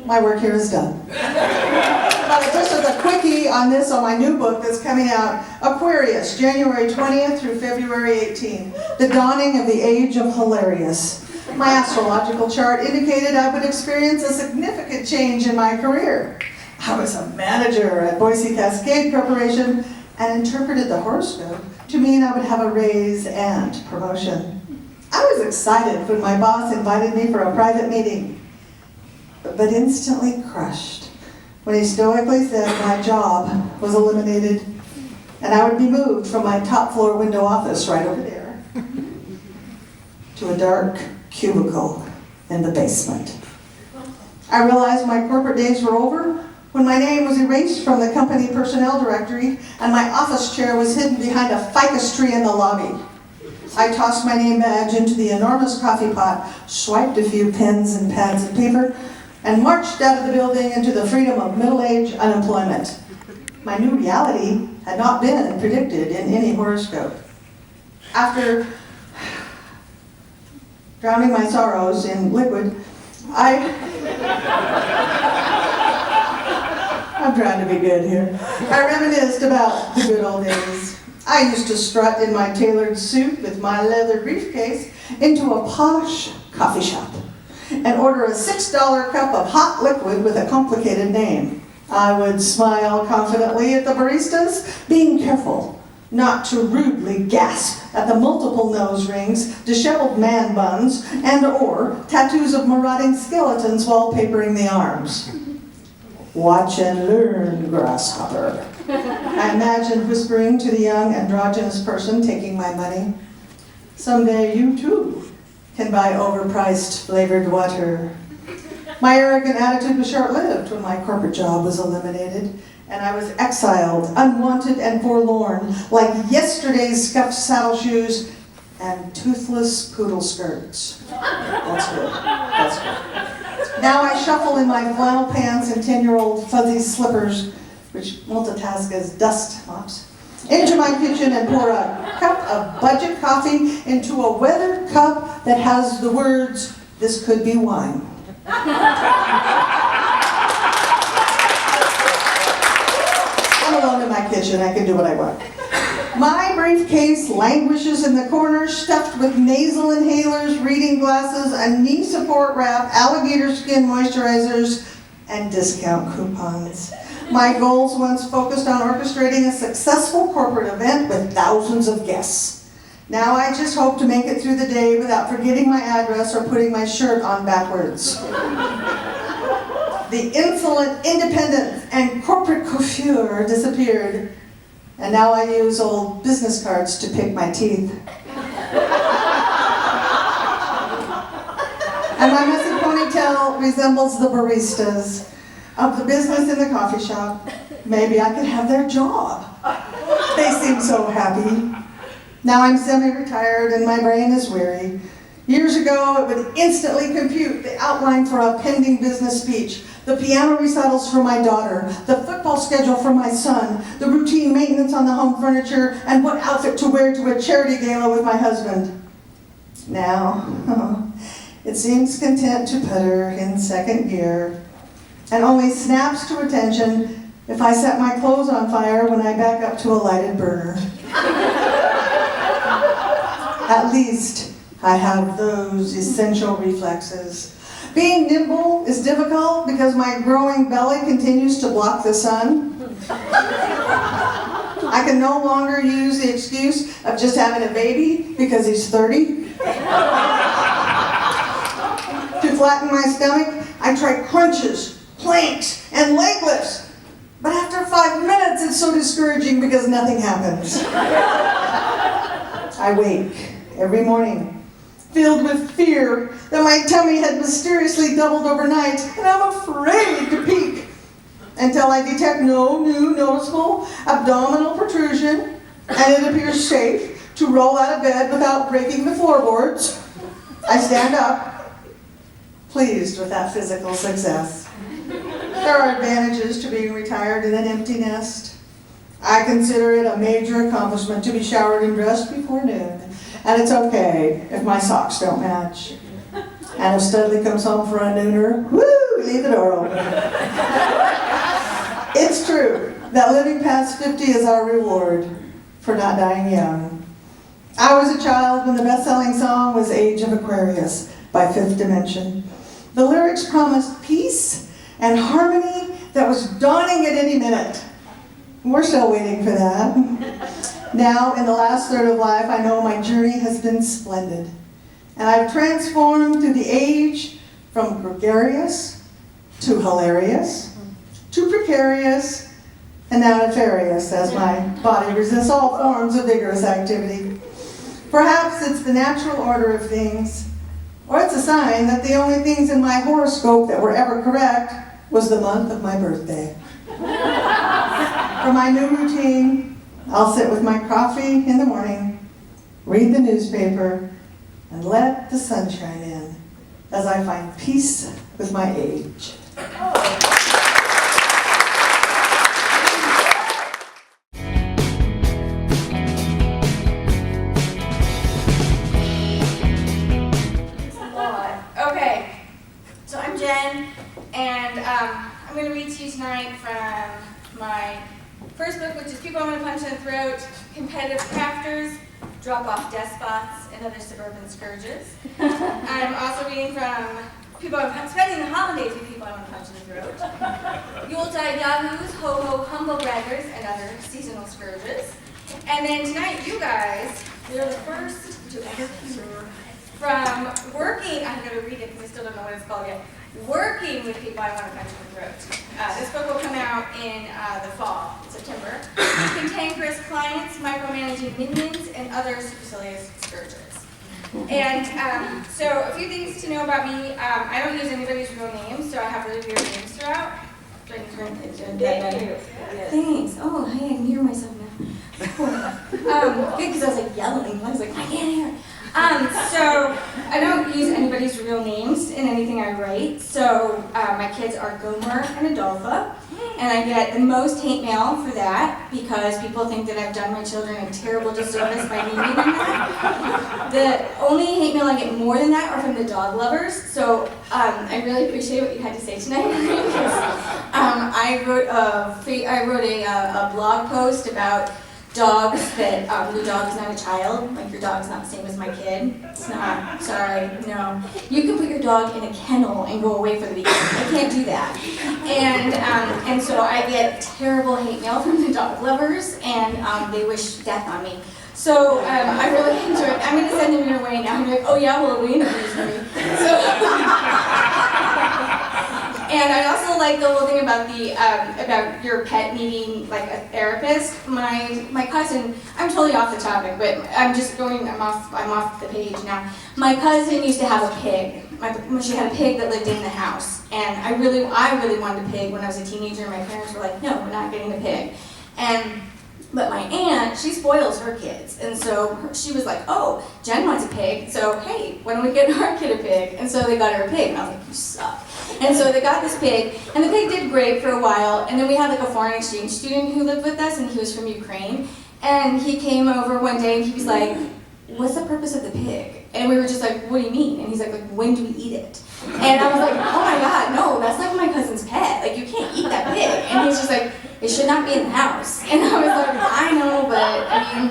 My work here is done. But just as a quickie on this, on my new book that's coming out, Aquarius, January 20th through February 18th, The Dawning of the Age of Hilarious. My astrological chart indicated I would experience a significant change in my career. I was a manager at Boise Cascade Corporation and interpreted the horoscope to mean I would have a raise and promotion. I was excited when my boss invited me for a private meeting, but instantly crushed when he stoically said my job was eliminated and I would be moved from my top floor window office right over there to a dark cubicle in the basement. I realized my corporate days were over when my name was erased from the company personnel directory and my office chair was hidden behind a ficus tree in the lobby. I tossed my name badge into the enormous coffee pot, swiped a few pens and pads of paper, and marched out of the building into the freedom of middle-age unemployment. My new reality had not been predicted in any horoscope. After drowning my sorrows in liquid, I'm trying to be good here. I reminisced about the good old days. I used to strut in my tailored suit with my leather briefcase into a posh coffee shop and order a $6 cup of hot liquid with a complicated name. I would smile confidently at the baristas, being careful not to rudely gasp at the multiple nose rings, disheveled man buns, and or tattoos of marauding skeletons wallpapering the arms. Watch and learn, grasshopper. I imagined whispering to the young androgynous person taking my money. Someday you too can buy overpriced flavored water. My arrogant attitude was short-lived when my corporate job was eliminated, and I was exiled, unwanted and forlorn, like yesterday's scuffed saddle shoes and toothless poodle skirts. That's good. That's good. Now I shuffle in my flannel pants and 10-year-old fuzzy slippers, which multitask as dust mops, into my kitchen and pour a cup of budget coffee into a weathered cup that has the words, "This could be wine." I'm alone in my kitchen, I can do what I want. My briefcase languishes in the corner, stuffed with nasal inhalers, reading glasses, a knee support wrap, alligator skin moisturizers, and discount coupons. My goals once focused on orchestrating a successful corporate event with thousands of guests. Now I just hope to make it through the day without forgetting my address or putting my shirt on backwards. The insolent independence and corporate coiffure disappeared, and now I use old business cards to pick my teeth. And my messy ponytail resembles the baristas of the business in the coffee shop. Maybe I could have their job. They seem so happy. Now I'm semi-retired and my brain is weary. Years ago, it would instantly compute the outline for a pending business speech, the piano recitals for my daughter, the football schedule for my son, the routine maintenance on the home furniture, and what outfit to wear to a charity gala with my husband. Now, it seems content to putter in second gear and only snaps to attention if I set my clothes on fire when I back up to a lighted burner. At least I have those essential reflexes. Being nimble is difficult because my growing belly continues to block the sun. I can no longer use the excuse of just having a baby because he's 30. To flatten my stomach, I try crunches, planks, and leg lifts. But after 5 minutes, it's so discouraging because nothing happens. I wake every morning filled with fear that my tummy had mysteriously doubled overnight, and I'm afraid to peek until I detect no new noticeable abdominal protrusion, and it appears safe to roll out of bed without breaking the floorboards. I stand up, pleased with that physical success. There are advantages to being retired in an empty nest. I consider it a major accomplishment to be showered and dressed before noon, and it's okay if my socks don't match. And if Studley comes home for a nooner, woo, leave the door open. It's true that living past 50 is our reward for not dying young. I was a child when the best-selling song was Age of Aquarius by Fifth Dimension. The lyrics promised peace and harmony that was dawning at any minute. We're still waiting for that. Now, in the last third of life, I know my journey has been splendid. And I've transformed through the age from gregarious to hilarious to precarious and now nefarious as my body resists all forms of vigorous activity. Perhaps it's the natural order of things, or it's a sign that the only things in my horoscope that were ever correct was the month of my birthday. For my new routine, I'll sit with my coffee in the morning, read the newspaper, and let the sunshine in as I find peace with my age. Okay, so I'm Jen, and I'm going to read to you tonight from my first book, which is People I Want to Punch in the Throat, Competitive Crafters, Drop-Off Despots, and Other Suburban Scourges. I'm also reading from People I'm Spending the Holidays with People I Want to Punch in the Throat, Yuletide Yahoos, Ho-Ho Humble Braggers, and Other Seasonal Scourges. And then tonight, you guys, you're the first to ever hear from working, I'm going to read it because I still don't know what it's called yet, Working with People I Want to Punch in the Throat. This book will come out in the fall, September. Cantankerous clients, micromanaging minions, and other supercilious scourges. And so a few things to know about me. I don't use anybody's real names, so I have really weird names throughout. Thanks. Oh, hey, I can hear myself now. Good, because I was like yelling. I was like, I can't hear. So I don't use anybody's real names in anything I write. So my kids are Gomer and Adolpha, and I get the most hate mail for that because people think that I've done my children a terrible disservice by naming them that. The only hate mail I get more than that are from the dog lovers. So I really appreciate what you had to say tonight. I wrote a blog post about dogs that your dog is not a child, like your dog's not the same as my kid. It's not. Sorry, no. You can put your dog in a kennel and go away for the weekend. I can't do that. And so I get terrible hate mail from the dog lovers, and they wish death on me. So I really enjoy it. I'm going to send them your way now. I'm like, oh yeah, well, we introduced me. And I also like the whole thing about about your pet needing like a therapist. My cousin, I'm totally off the topic, but I'm off the page now. My cousin used to have a pig. She had a pig that lived in the house, and I really wanted a pig when I was a teenager. And my parents were like, no, we're not getting a pig. But my aunt, she spoils her kids, and so she was like, oh, Jen wants a pig, so hey, why don't we get our kid a pig? And so they got her a pig, and I was like, you suck. And so they got this pig, and the pig did great for a while, and then we had like a foreign exchange student who lived with us, and he was from Ukraine, and he came over one day, and he was like, what's the purpose of the pig? And we were just like, what do you mean? And he's like, when do we eat it? And I was like, oh my God, no, that's like my cousin's pet. Like, you can't eat that pig. And he's just like, it should not be in the house. And I was like, I know, but I mean,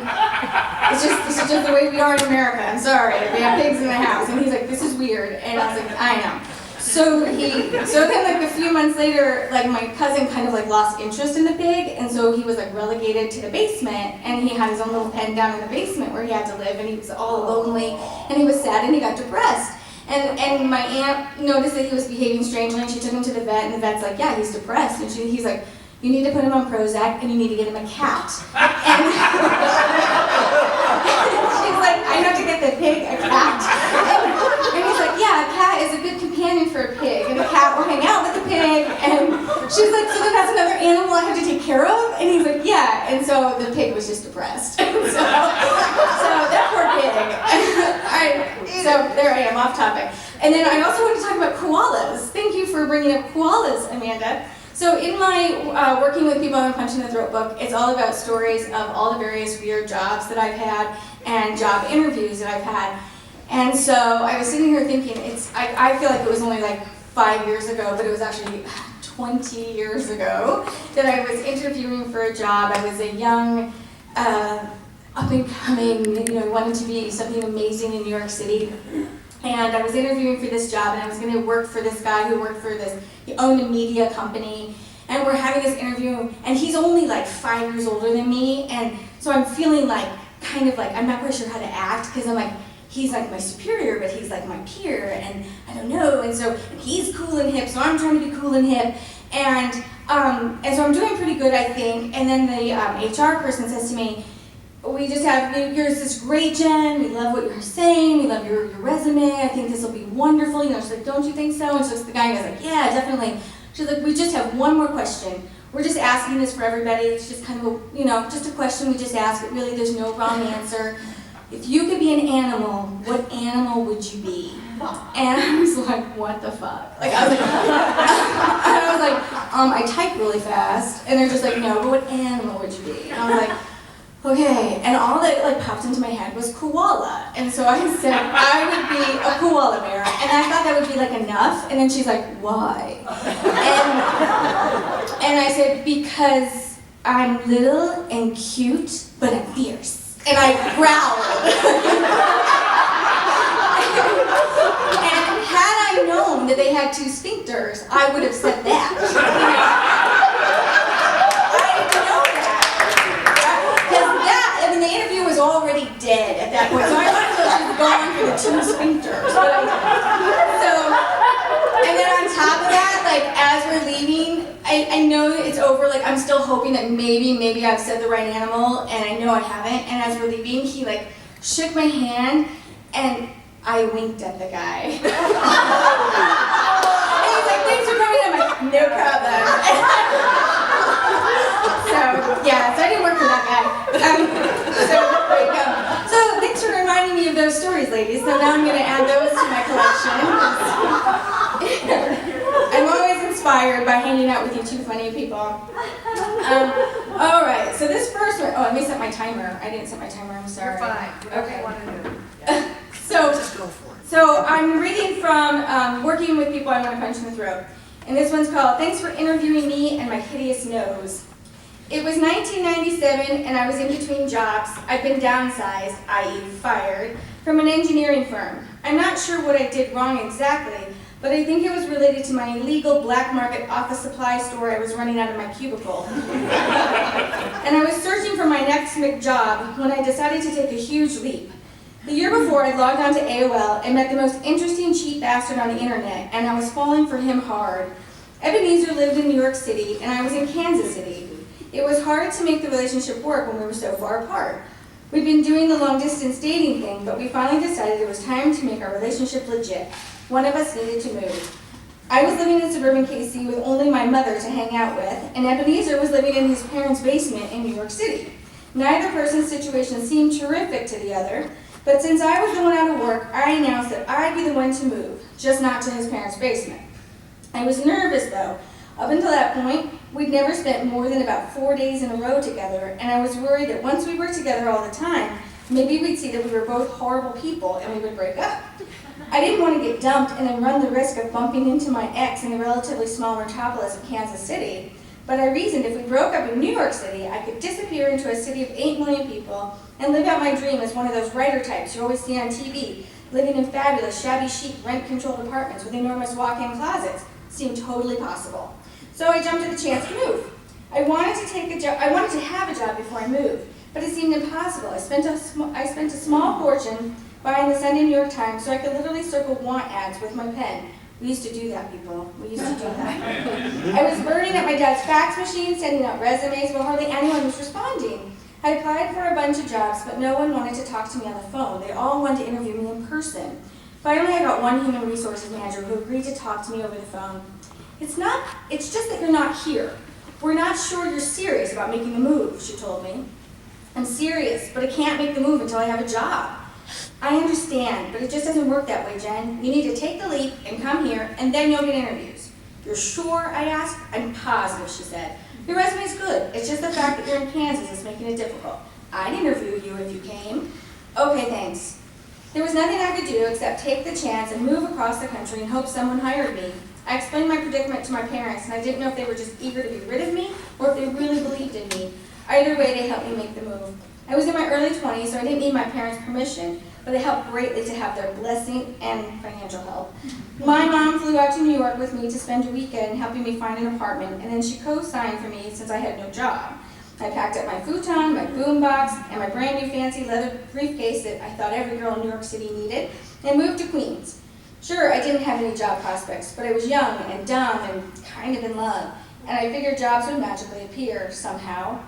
this is just the way we are in America. I'm sorry, we have pigs in the house. And he's like, this is weird. And I was like, I know. So then like a few months later, like my cousin kind of like lost interest in the pig, and so he was like relegated to the basement, and he had his own little pen down in the basement where he had to live, and he was all lonely, and he was sad, and he got depressed. And my aunt noticed that he was behaving strangely, and she took him to the vet, and the vet's like, yeah, he's depressed, and he's like, you need to put him on Prozac, and you need to get him a cat. And she's like, I have to get the pig a cat. And he's like, yeah, a cat is a good companion for a pig, and the cat will hang out with the pig. And she's like, so then that's another animal I have to take care of? And he's like, yeah. And so the pig was just depressed. So that poor pig. So there I am, off topic. And then I also want to talk about koalas. Thank you for bringing up koalas, Amanda. So in my Working with People on a Punch in the Throat book, it's all about stories of all the various weird jobs that I've had and job interviews that I've had. And so I was sitting here thinking, I feel like it was only like 5 years ago, but it was actually 20 years ago that I was interviewing for a job. I was a young, up and coming, wanted to be something amazing in New York City. And I was interviewing for this job, and I was going to work for this guy who worked for this, he owned a media company, and we're having this interview, and he's only like 5 years older than me, and so I'm feeling like, kind of like, I'm not quite sure how to act, because I'm like, he's like my superior, but he's like my peer, and I don't know, and he's cool and hip, so I'm trying to be cool and hip, and so I'm doing pretty good, I think, and then the HR person says to me, we just have, you're this great Jen, we love what you're saying, we love your resume, I think this will be wonderful, she's like, don't you think so? And so the guy goes like, yeah, definitely. She's like, we just have one more question. We're just asking this for everybody, it's just kind of just a question we just ask, but really there's no wrong answer. If you could be an animal, what animal would you be? And I was like, what the fuck? Like, I was like, I type really fast, and they're just like, no, but what animal would you be? And I was like, okay, and all that like popped into my head was koala, and so I said I would be a koala bear, and I thought that would be like enough, and then she's like, why? And I said, because I'm little and cute, but I'm fierce, and I growled. And had I known that they had 2 sphincters, I would have said that. The interview was already dead at that point, so I might as well just gone for the 2 sphincters. And then on top of that, like as we're leaving, I know it's over, like I'm still hoping that maybe I've said the right animal, and I know I haven't, and as we're leaving, he like shook my hand, and I winked at the guy. And he's like, thanks for coming, I'm like, no problem. So I didn't work for that guy. So there you go. So thanks for reminding me of those stories, ladies. So now I'm going to add those to my collection. I'm always inspired by hanging out with you 2 funny people. All right, so this first one, let me set my timer. I didn't set my timer, I'm sorry. You're fine. Whatever Okay. you want to do. Just go for it. So I'm reading from Working with People I Want to Punch in the Throat. And this one's called, Thanks for Interviewing Me and My Hideous Nose. It was 1997, and I was in between jobs. I'd been downsized, i.e. fired, from an engineering firm. I'm not sure what I did wrong exactly, but I think it was related to my illegal black market office supply store I was running out of my cubicle. And I was searching for my next job when I decided to take a huge leap. The year before, I logged on to AOL and met the most interesting cheap bastard on the internet, and I was falling for him hard. Ebenezer lived in New York City, and I was in Kansas City. It was hard to make the relationship work when we were so far apart. We'd been doing the long-distance dating thing, but we finally decided it was time to make our relationship legit. One of us needed to move. I was living in suburban KC with only my mother to hang out with, and Ebenezer was living in his parents' basement in New York City. Neither person's situation seemed terrific to the other, but since I was the one out of work, I announced that I'd be the one to move, just not to his parents' basement. I was nervous, though. Up until that point, we'd never spent more than about 4 days in a row together, and I was worried that once we were together all the time, Maybe we'd see that we were both horrible people and we would break up. I didn't want to get dumped and then run the risk of bumping into my ex in the relatively small metropolis of Kansas City, but I reasoned if we broke up in New York City, I could disappear into a city of 8 million people and live out my dream as one of those writer types you always see on TV, living in fabulous, shabby chic, rent-controlled apartments with enormous walk-in closets. Seemed totally possible. So I jumped at the chance to move. I wanted to have a job before I moved, but it seemed impossible. I spent a small fortune buying the Sunday New York Times so I could literally circle want ads with my pen. We used to do that, people. We used to do that. I was burning at my dad's fax machine, sending out resumes, but hardly anyone was responding. I applied for a bunch of jobs, but no one wanted to talk to me on the phone. They all wanted to interview me in person. Finally, I got one human resources manager who agreed to talk to me over the phone. It's just that you're not here. We're not sure you're serious about making a move, she told me. I'm serious, but I can't make the move until I have a job. I understand, but it just doesn't work that way, Jen. You need to take the leap and come here, and then you'll get interviews. You're sure? I asked. I'm positive, she said. Your resume's good. It's just the fact that you're in Kansas is making it difficult. I'd interview you if you came. Okay, thanks. There was nothing I could do except take the chance and move across the country and hope someone hired me. I explained my predicament to my parents, and I didn't know if they were just eager to be rid of me or if they really believed in me. Either way, they helped me make the move. I was in my early 20s, so I didn't need my parents' permission, but it helped greatly to have their blessing and financial help. My mom flew out to New York with me to spend a weekend helping me find an apartment, and then she co-signed for me since I had no job. I packed up my futon, my boombox, and my brand new fancy leather briefcase that I thought every girl in New York City needed, and moved to Queens. Sure, I didn't have any job prospects, but I was young and dumb and kind of in love, and I figured jobs would magically appear somehow.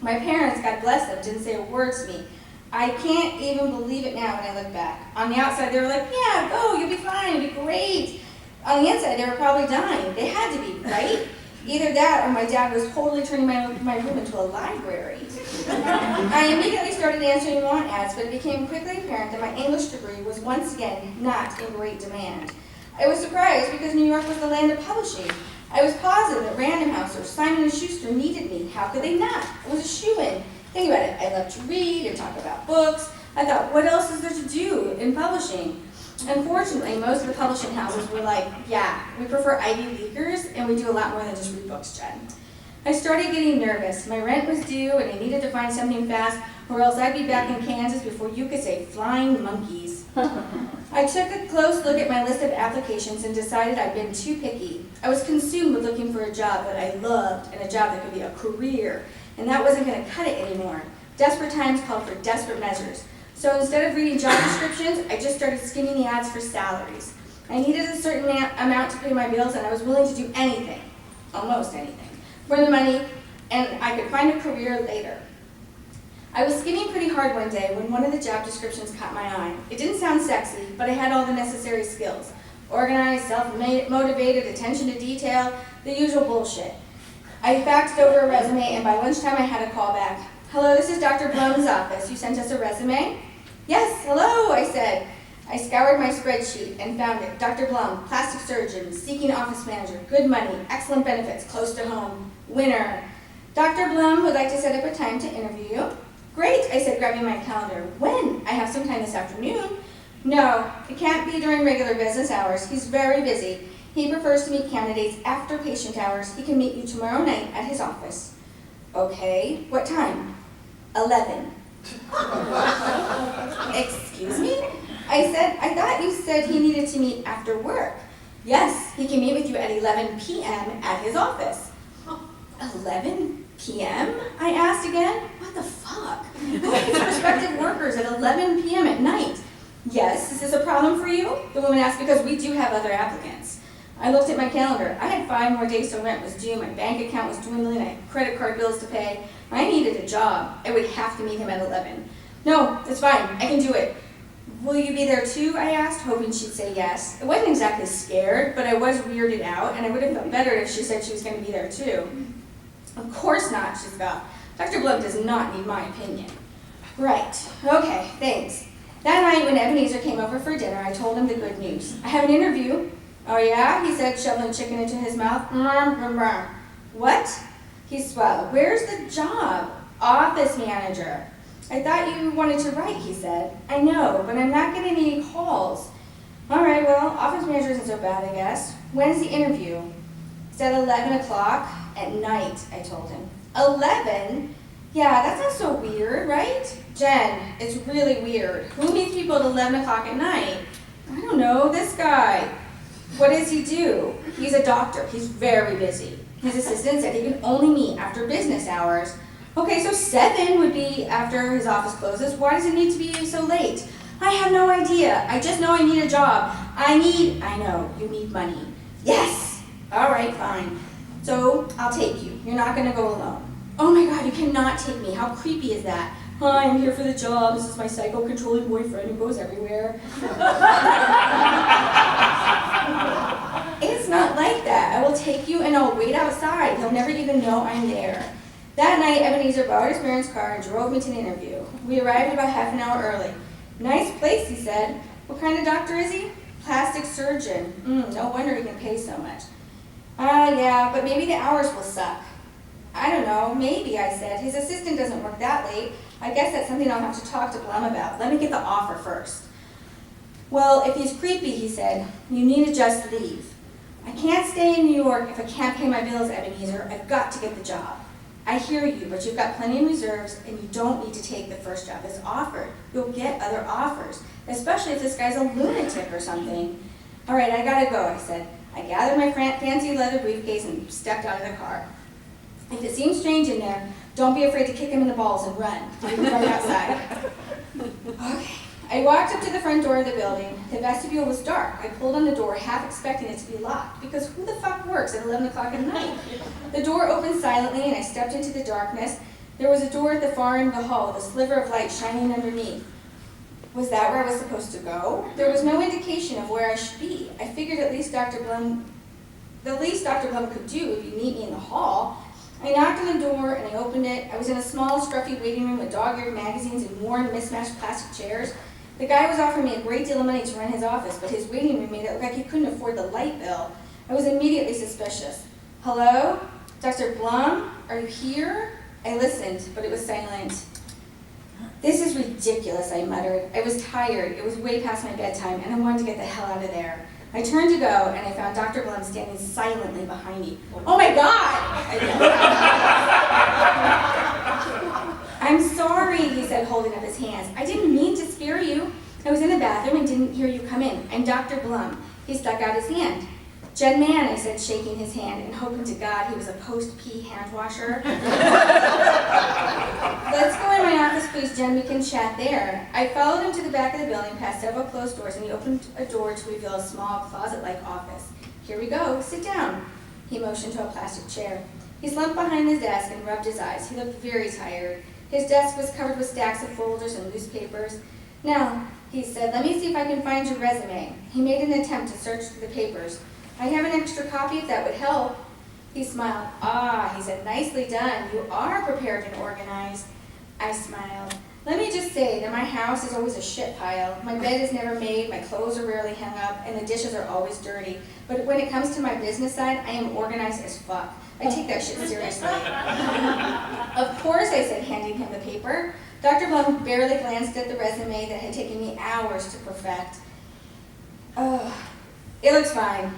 My parents, God bless them, didn't say a word to me. I can't even believe it now when I look back. On the outside, they were like, yeah, go, you'll be fine, it'll be great. On the inside, they were probably dying. They had to be, right? Either that or my dad was totally turning my room into a library. I immediately started answering want ads, but it became quickly apparent that my English degree was once again not in great demand. I was surprised because New York was the land of publishing. I was positive that Random House or Simon & Schuster needed me. How could they not? It was a shoo-in. Think about it. I love to read and talk about books. I thought, what else is there to do in publishing? Unfortunately, most of the publishing houses were like, yeah, we prefer Ivy Leaguers, and we do a lot more than just read books, Jen. I started getting nervous. My rent was due, and I needed to find something fast, or else I'd be back in Kansas before you could say flying monkeys. I took a close look at my list of applications and decided I'd been too picky. I was consumed with looking for a job that I loved and a job that could be a career, and that wasn't going to cut it anymore. Desperate times called for desperate measures. So instead of reading job descriptions, I just started skimming the ads for salaries. I needed a certain amount to pay my bills, and I was willing to do anything, almost anything, for the money, and I could find a career later. I was skimming pretty hard one day when one of the job descriptions caught my eye. It didn't sound sexy, but I had all the necessary skills. Organized, self-motivated, attention to detail, the usual bullshit. I faxed over a resume, and by lunchtime I had a call back. Hello, this is Dr. Blum's office. You sent us a resume? Yes, hello, I said. I scoured my spreadsheet and found it. Dr. Blum, plastic surgeon, seeking office manager, good money, excellent benefits, close to home, winner. Dr. Blum would like to set up a time to interview you. Great, I said, grabbing my calendar. When? I have some time this afternoon. No, it can't be during regular business hours. He's very busy. He prefers to meet candidates after patient hours. He can meet you tomorrow night at his office. Okay, what time? 11. Excuse me? I said, I thought you said he needed to meet after work. Yes, he can meet with you at 11 p.m. at his office. 11 p.m.? I asked again. What the fuck? Who meets prospective workers at 11 p.m. at night? Yes, is this a problem for you? The woman asked, because we do have other applicants. I looked at my calendar. I had 5 more days till rent was due. My bank account was dwindling. I had credit card bills to pay. I needed a job. I would have to meet him at 11. No, it's fine. I can do it. Will you be there too? I asked, hoping she'd say yes. I wasn't exactly scared, but I was weirded out, and I would have felt better if she said she was going to be there too. Of course not, she scoffed. Dr. Blum does not need my opinion. Right. Okay, thanks. That night when Ebenezer came over for dinner, I told him the good news. I have an interview. Oh yeah? He said, shoveling chicken into his mouth. What? He swelled. Where's the job? Office manager. I thought you wanted to write, he said. I know, but I'm not getting any calls. All right, well, office manager isn't so bad, I guess. When's the interview? It's at 11 o'clock at night, I told him. 11? Yeah, that sounds so weird, right? Jen, it's really weird. Who meets people at 11 o'clock at night? I don't know, this guy. What does he do? He's a doctor. He's very busy. His assistant said he can only meet after business hours. Okay, so 7 would be after his office closes. Why does it need to be so late? I have no idea. I just know I need a job. I know, you need money. Yes! All right, fine. So I'll take you. You're not gonna go alone. Oh my God, you cannot take me. How creepy is that? Hi, I'm here for the job. This is my psycho-controlling boyfriend who goes everywhere. It's not like that. I will take you and I'll wait outside. He'll never even know I'm there. That night, Ebenezer borrowed his parents' car and drove me to the interview. We arrived about half an hour early. Nice place, he said. What kind of doctor is he? Plastic surgeon. No wonder he can pay so much. Yeah, but maybe the hours will suck. I don't know, maybe, I said. His assistant doesn't work that late. I guess that's something I'll have to talk to Blum about. Let me get the offer first. Well, if he's creepy, he said, you need to just leave. I can't stay in New York if I can't pay my bills, Ebenezer. I've got to get the job. I hear you, but you've got plenty of reserves and you don't need to take the first job that's offered. You'll get other offers, especially if this guy's a lunatic or something. All right, I gotta go, I said. I gathered my fancy leather briefcase and stepped out of the car. If it seems strange in there, don't be afraid to kick him in the balls and run. Right outside. Okay. I walked up to the front door of the building. The vestibule was dark. I pulled on the door, half expecting it to be locked, because who the fuck works at 11 o'clock at night? The door opened silently, and I stepped into the darkness. There was a door at the far end of the hall with a sliver of light shining underneath. Was that where I was supposed to go? There was no indication of where I should be. I figured the least Dr. Blum could do would be meet me in the hall. I knocked on the door and I opened it. I was in a small, scruffy waiting room with dog-eared magazines and worn, mismatched plastic chairs. The guy was offering me a great deal of money to rent his office, but his waiting room made it look like he couldn't afford the light bill. I was immediately suspicious. Hello? Dr. Blum? Are you here? I listened, but it was silent. This is ridiculous, I muttered. I was tired. It was way past my bedtime, and I wanted to get the hell out of there. I turned to go, and I found Dr. Blum standing silently behind me. Oh my God! I'm sorry, he said, holding up his hands. I didn't mean to scare you. I was in the bathroom and didn't hear you come in. I'm Dr. Blum. He stuck out his hand. Jen Man, I said, shaking his hand and hoping to God he was a post-pee hand washer. Let's go in my office, please, Jen. We can chat there. I followed him to the back of the building, past several closed doors, and he opened a door to reveal a small closet-like office. Here we go. Sit down. He motioned to a plastic chair. He slumped behind his desk and rubbed his eyes. He looked very tired. His desk was covered with stacks of folders and loose papers. Now, he said, let me see if I can find your resume. He made an attempt to search through the papers. I have an extra copy if that would help. He smiled. Ah, he said, nicely done. You are prepared and organized. I smiled. Let me just say that my house is always a shit pile. My bed is never made, my clothes are rarely hung up, and the dishes are always dirty. But when it comes to my business side, I am organized as fuck. I take that shit seriously. Of course, I said, handing him the paper. Dr. Blum barely glanced at the resume that had taken me hours to perfect. It looks fine,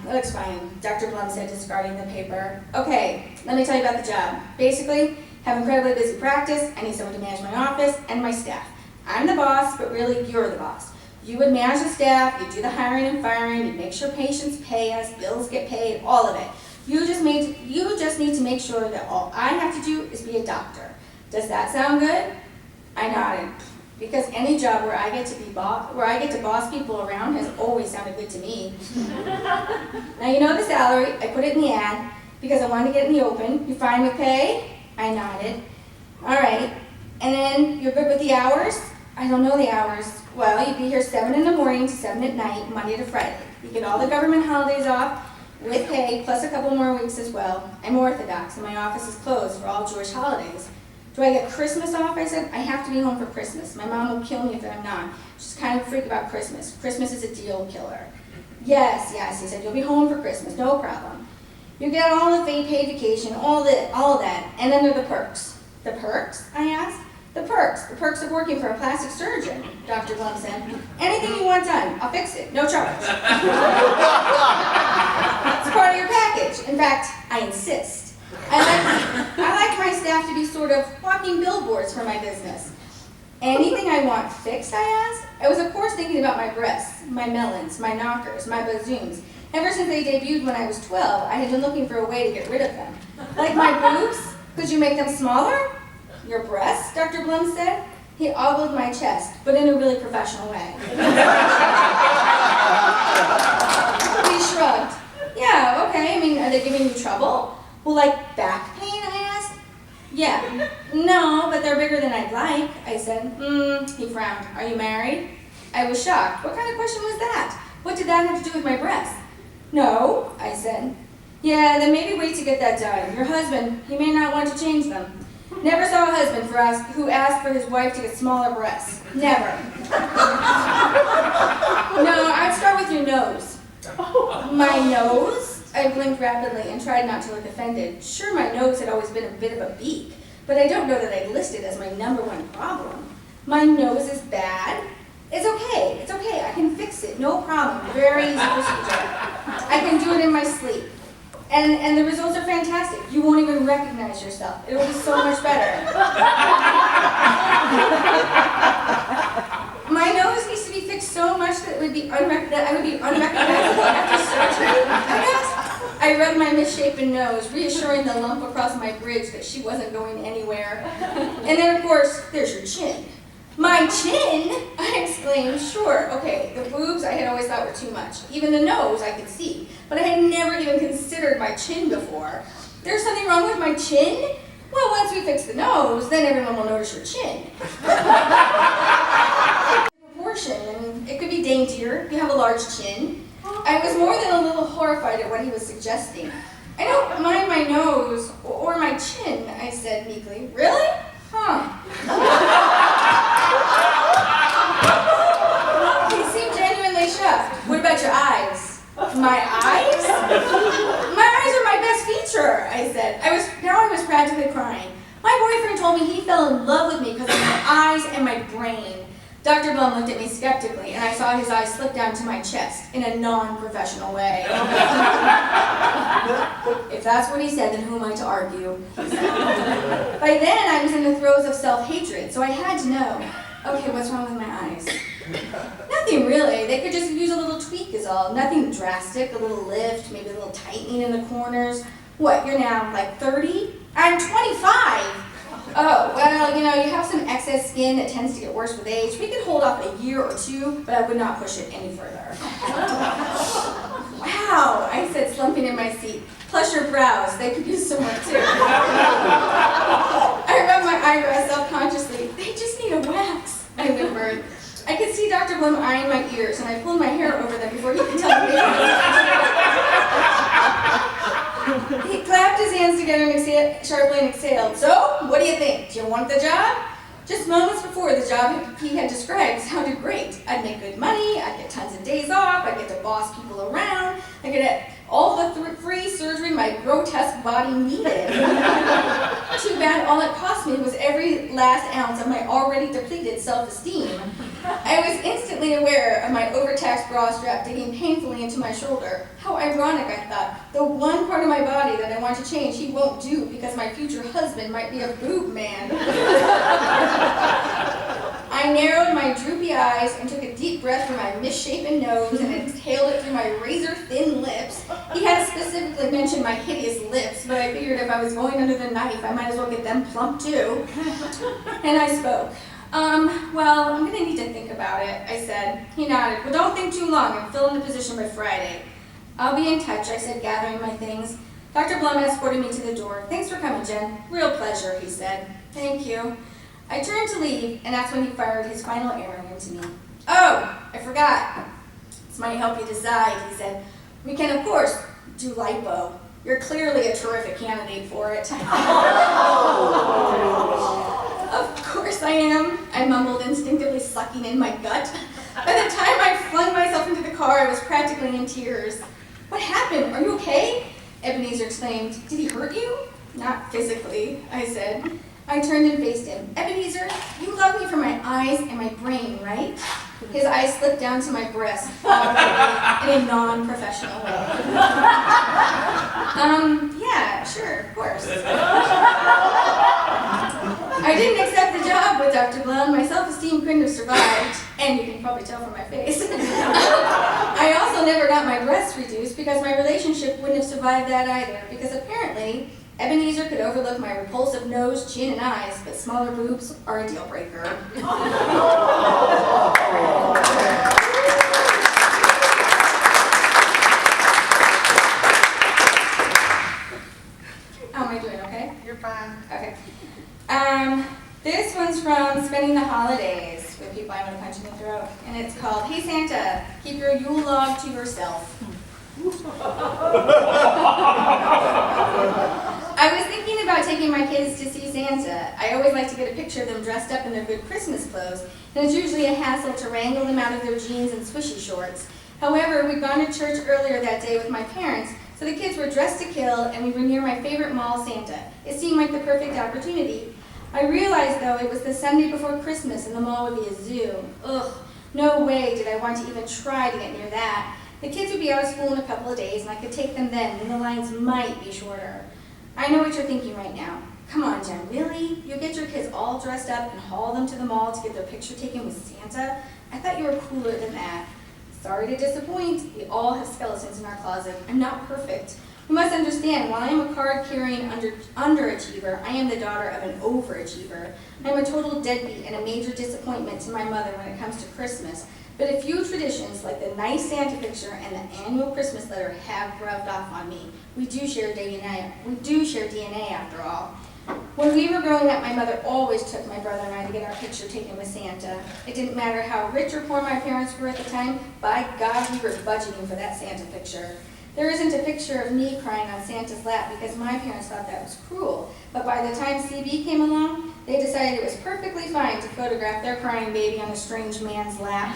Dr. Blum said, discarding the paper. Okay, let me tell you about the job. Basically, have incredibly busy practice. I need someone to manage my office and my staff. I'm the boss, but really you're the boss. You would manage the staff, you do the hiring and firing, you make sure patients pay us, bills get paid, all of it. You just need to make sure that all I have to do is be a doctor. Does that sound good? I nodded. Because any job where I get to boss people around has always sounded good to me. Now you know the salary. I put it in the ad because I wanted to get it in the open. You fine with pay? I nodded. All right. And then you're good with the hours? I don't know the hours. Well, you'd be here 7 in the morning to 7 at night, Monday to Friday. You get all the government holidays off with pay, plus a couple more weeks as well. I'm Orthodox, and my office is closed for all Jewish holidays. Do I get Christmas off? I said, I have to be home for Christmas. My mom will kill me if I'm not. She's kind of a freak about Christmas. Christmas is a deal killer. Yes, he said, you'll be home for Christmas, no problem. You get all the paid vacation, all of that, and then there are the perks. The perks? I asked. The perks. perks. The perks of working for a plastic surgeon, Dr. Blum said. Anything you want done, I'll fix it, no charge. It's part of your package. In fact, I insist. I like my staff to be sort of walking billboards for my business. Anything I want fixed, I asked? I was, of course, thinking about my breasts, my melons, my knockers, my bazooms. Ever since they debuted when I was 12, I had been looking for a way to get rid of them. Like my boobs? Could you make them smaller? Your breasts? Dr. Blum said. He ogled my chest, but in a really professional way. He shrugged. Yeah, okay, I mean, are they giving you trouble? Well, like back pain, I asked. Yeah. No, but they're bigger than I'd like, I said. He frowned. Are you married? I was shocked. What kind of question was that? What did that have to do with my breasts? No, I said. Yeah, then maybe wait to get that done. Your husband, he may not want to change them. Never saw a husband who asked for his wife to get smaller breasts. Never. No, I'd start with your nose. My nose? I blinked rapidly and tried not to look offended. Sure, my nose had always been a bit of a beak, but I don't know that I'd list it as my #1 problem. My nose is bad. It's okay, I can fix it, no problem, very easy procedure. I can do it in my sleep. And the results are fantastic. You won't even recognize yourself. It'll be so much better. My nose needs to be fixed so much that I would be unrecognizable after surgery, I guess. I rubbed my misshapen nose, reassuring the lump across my bridge that she wasn't going anywhere. And then, of course, there's your chin. My chin? I exclaimed. Sure, okay, the boobs I had always thought were too much. Even the nose I could see, but I had never even considered my chin before. There's something wrong with my chin? Well, once we fix the nose, then everyone will notice your chin. Proportion, and it could be daintier if you have a large chin. I was more than a little horrified at what he was suggesting. I don't mind my nose or my chin, I said meekly. Really? Huh. He seemed genuinely shocked. What about your eyes? My eyes? My eyes are my best feature, I said. I was practically crying. My boyfriend told me he fell in love with me because of my eyes and my brain. Dr. Blum looked at me skeptically, and I saw his eyes slip down to my chest in a non-professional way. If that's what he said, then who am I to argue? By then, I was in the throes of self-hatred, so I had to know, okay, what's wrong with my eyes? Nothing really. They could just use a little tweak is all. Nothing drastic, a little lift, maybe a little tightening in the corners. What, you're now like 30? I'm 25! Oh, well, you have some excess skin that tends to get worse with age. We could hold off a year or two, but I would not push it any further. Wow, I said, slumping in my seat. Plus your brows, they could use some work too. I rubbed my eyebrows self-consciously. They just need a wax, I whimpered. I could see Dr. Blum eyeing my ears, and I pulled my hair over them before he could tell me. He clapped his hands together and sharply and exhaled. So, what do you think? Do you want the job? Just moments before, the job he had described sounded great. I'd make good money, I'd get tons of days off, I'd get to boss people around, I'd get all the free surgery my grotesque body needed. Too bad all it cost me was every last ounce of my already depleted self-esteem. I was instantly aware of my overtaxed bra strap digging painfully into my shoulder. How ironic, I thought. The one part of my body that I want to change, he won't do because my future husband might be a boob man. I narrowed my droopy eyes and took a deep breath through my misshapen nose and exhaled it through my razor-thin lips. He had specifically mentioned my hideous lips, but I figured if I was going under the knife, I might as well get them plump too. And I spoke. Well, I'm gonna need to think about it, I said. He nodded. Well, don't think too long. I'm filling the position by Friday. I'll be in touch, I said, gathering my things. Dr. Blum escorted me to the door. Thanks for coming, Jen. Real pleasure, he said. Thank you. I turned to leave, and that's when he fired his final arrow into me. Oh, I forgot. This might help you decide, he said. We can, of course, do lipo. You're clearly a terrific candidate for it. Of course I am, I mumbled, instinctively sucking in my gut. By the time I flung myself into the car, I was practically in tears. What happened? Are you okay? Ebenezer exclaimed. Did he hurt you? Not physically, I said. I turned and faced him. Ebenezer, you love eyes and my brain, right? His eyes slipped down to my breast, in a non-professional way. Yeah, sure, of course. I didn't accept the job with Dr. Blum. My self-esteem couldn't have survived, and you can probably tell from my face. I also never got my breasts reduced because my relationship wouldn't have survived that either, because apparently Ebenezer could overlook my repulsive nose, chin, and eyes, but smaller boobs are a deal breaker. How am I doing, okay? You're fine. Okay. This one's from Spending the Holidays with people I want to punch in the throat, and it's called, Hey Santa, keep your Yule log to yourself. I was thinking about taking my kids to see Santa. I always like to get a picture of them dressed up in their good Christmas clothes, and it's usually a hassle to wrangle them out of their jeans and swishy shorts. However, we'd gone to church earlier that day with my parents, so the kids were dressed to kill, and we were near my favorite mall, Santa. It seemed like the perfect opportunity. I realized, though, it was the Sunday before Christmas, and the mall would be a zoo. Ugh, no way did I want to even try to get near that. The kids would be out of school in a couple of days, and I could take them then, and the lines might be shorter. I know what you're thinking right now. Come on, Jen, really? You'll get your kids all dressed up and haul them to the mall to get their picture taken with Santa? I thought you were cooler than that. Sorry to disappoint. We all have skeletons in our closet. I'm not perfect. You must understand, while I am a card-carrying underachiever, I am the daughter of an overachiever. I am a total deadbeat and a major disappointment to my mother when it comes to Christmas. But a few traditions, like the nice Santa picture and the annual Christmas letter, have rubbed off on me. We do share DNA after all. When we were growing up, my mother always took my brother and I to get our picture taken with Santa. It didn't matter how rich or poor my parents were at the time, by God, we were budgeting for that Santa picture. There isn't a picture of me crying on Santa's lap because my parents thought that was cruel. But by the time CB came along, they decided it was perfectly fine to photograph their crying baby on a strange man's lap.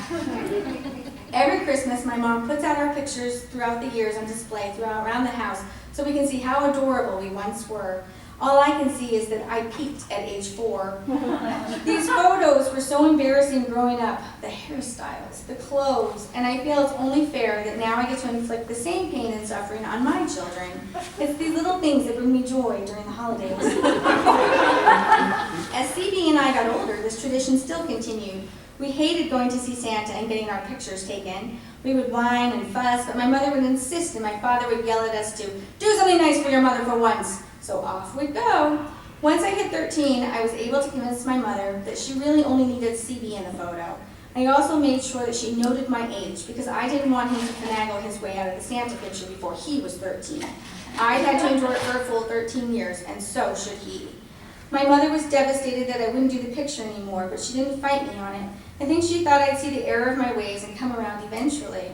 Every Christmas, my mom puts out our pictures throughout the years on display around the house so we can see how adorable we once were. All I can see is that I peaked at age 4. These photos were so embarrassing growing up. The hairstyles, the clothes, and I feel it's only fair that now I get to inflict the same pain and suffering on my children. It's these little things that bring me joy during the holidays. As CB and I got older, this tradition still continued. We hated going to see Santa and getting our pictures taken. We would whine and fuss, but my mother would insist and my father would yell at us to do something nice for your mother for once. So off we'd go. Once I hit 13, I was able to convince my mother that she really only needed CB in the photo. I also made sure that she noted my age because I didn't want him to finagle his way out of the Santa picture before he was 13. I had to endure it for a full 13 years, and so should he. My mother was devastated that I wouldn't do the picture anymore, but she didn't fight me on it. I think she thought I'd see the error of my ways and come around eventually.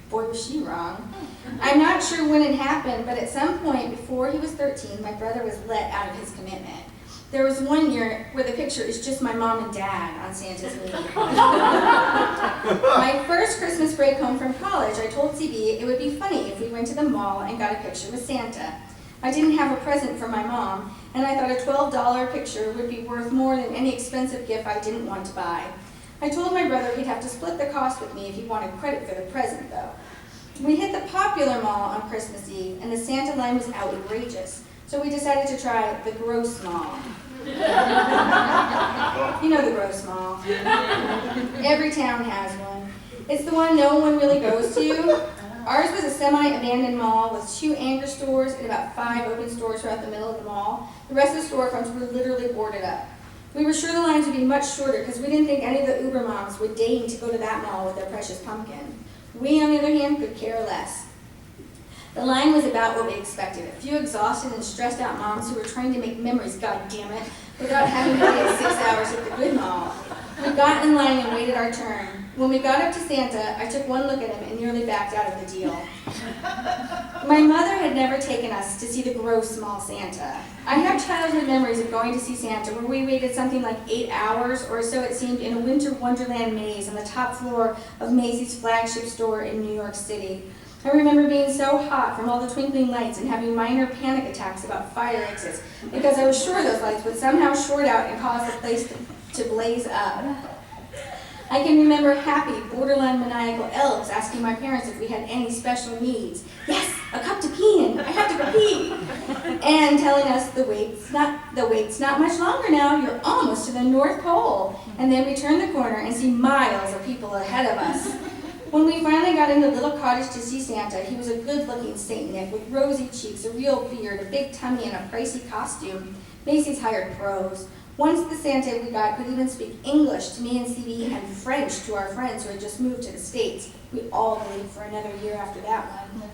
Boy, was she wrong. I'm not sure when it happened, but at some point before he was 13, my brother was let out of his commitment. There was one year where the picture is just my mom and dad on Santa's knee. My first Christmas break home from college, I told CB it would be funny if we went to the mall and got a picture with Santa. I didn't have a present for my mom, and I thought a $12 picture would be worth more than any expensive gift I didn't want to buy. I told my brother he'd have to split the cost with me if he wanted credit for the present, though. We hit the popular mall on Christmas Eve, and the Santa line was outrageous, so we decided to try the gross mall. You know the gross mall. Every town has one. It's the one no one really goes to. Ours was a semi-abandoned mall with 2 anchor stores and about 5 open stores throughout the middle of the mall. The rest of the storefronts were literally boarded up. We were sure the lines would be much shorter because we didn't think any of the Uber moms would deign to go to that mall with their precious pumpkin. We, on the other hand, could care less. The line was about what we expected. A few exhausted and stressed out moms who were trying to make memories, goddammit, without having to wait 6 hours at the good mall. We got in line and waited our turn. When we got up to Santa, I took one look at him and nearly backed out of the deal. My mother had never taken us to see the gross small Santa. I have childhood memories of going to see Santa where we waited something like 8 hours or so it seemed in a winter wonderland maze on the top floor of Macy's flagship store in New York City. I remember being so hot from all the twinkling lights and having minor panic attacks about fire exits because I was sure those lights would somehow short out and cause the place to to blaze up. I can remember happy, borderline maniacal elves asking my parents if we had any special needs. Yes, a cup to pee in. I have to go pee. And telling us the wait's not much longer now. You're almost to the North Pole. And then we turn the corner and see miles of people ahead of us. When we finally got in the little cottage to see Santa, he was a good-looking Saint Nick with rosy cheeks, a real beard, a big tummy, and a pricey costume. Macy's hired pros. Once the Santa we got could even speak English to me and CB and French to our friends who had just moved to the States. We all lived for another year after that one.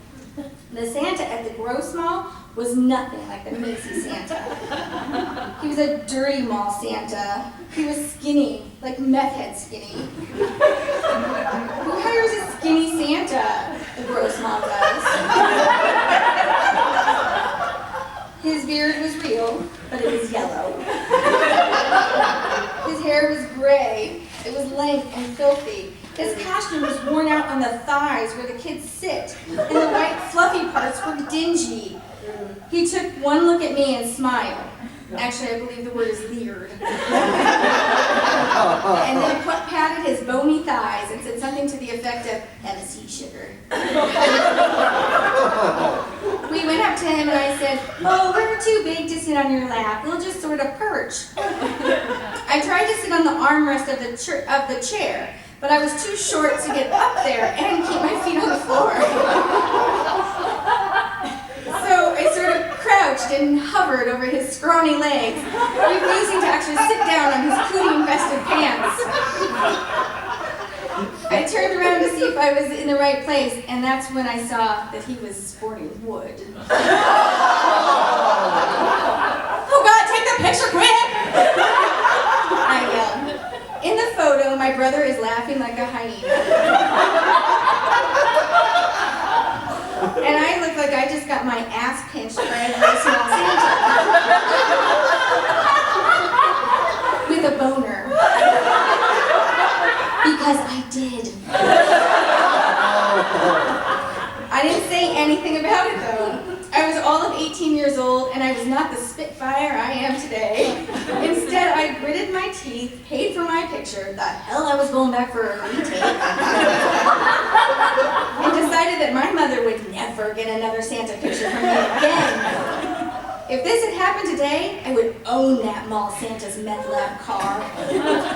The Santa at the Gross Mall was nothing like the Macy's Santa. He was a dirty mall Santa. He was skinny, like meth head skinny. Who hires a skinny Santa? The Gross Mall does. His beard was real, but it was yellow. His hair was gray. It was lank and filthy. His costume was worn out on the thighs where the kids sit, and the white fluffy parts were dingy. He took one look at me and smiled. Actually, I believe the word is leered. And then patted his bony thighs and said something to the effect of, "Have a seat, sugar." We went up to him and I said, "Oh, we're too big to sit on your lap. We'll just sort of perch." I tried to sit on the armrest of the chair, but I was too short to get up there and keep my feet on the floor. So I sort of crouched and hovered over his scrawny legs, refusing to actually sit down on his cootie-infested pants. I turned around to see if I was in the right place, and that's when I saw that he was sporting wood. "Oh God, take the picture quick!" I yelled. In the photo, my brother is laughing like a hyena. And I look like I just got my ass pinched by a very small Santa. With a boner. Because I did. I didn't say anything about it though. I was all of 18 years old and I was not the spitfire I am today. Instead, I gritted my teeth, paid for my picture, the hell I was going back for a retake, and decided that my mother would never get another Santa picture from me again. If this had happened today, I would own that mall Santa's meth lab car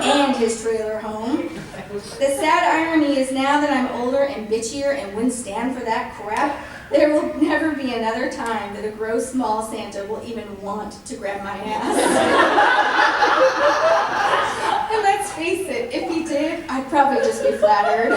and his trailer home. The sad irony is now that I'm older and bitchier and wouldn't stand for that crap, there will never be another time that a gross small Santa will even want to grab my ass. And let's face it, if he did, I'd probably just be flattered.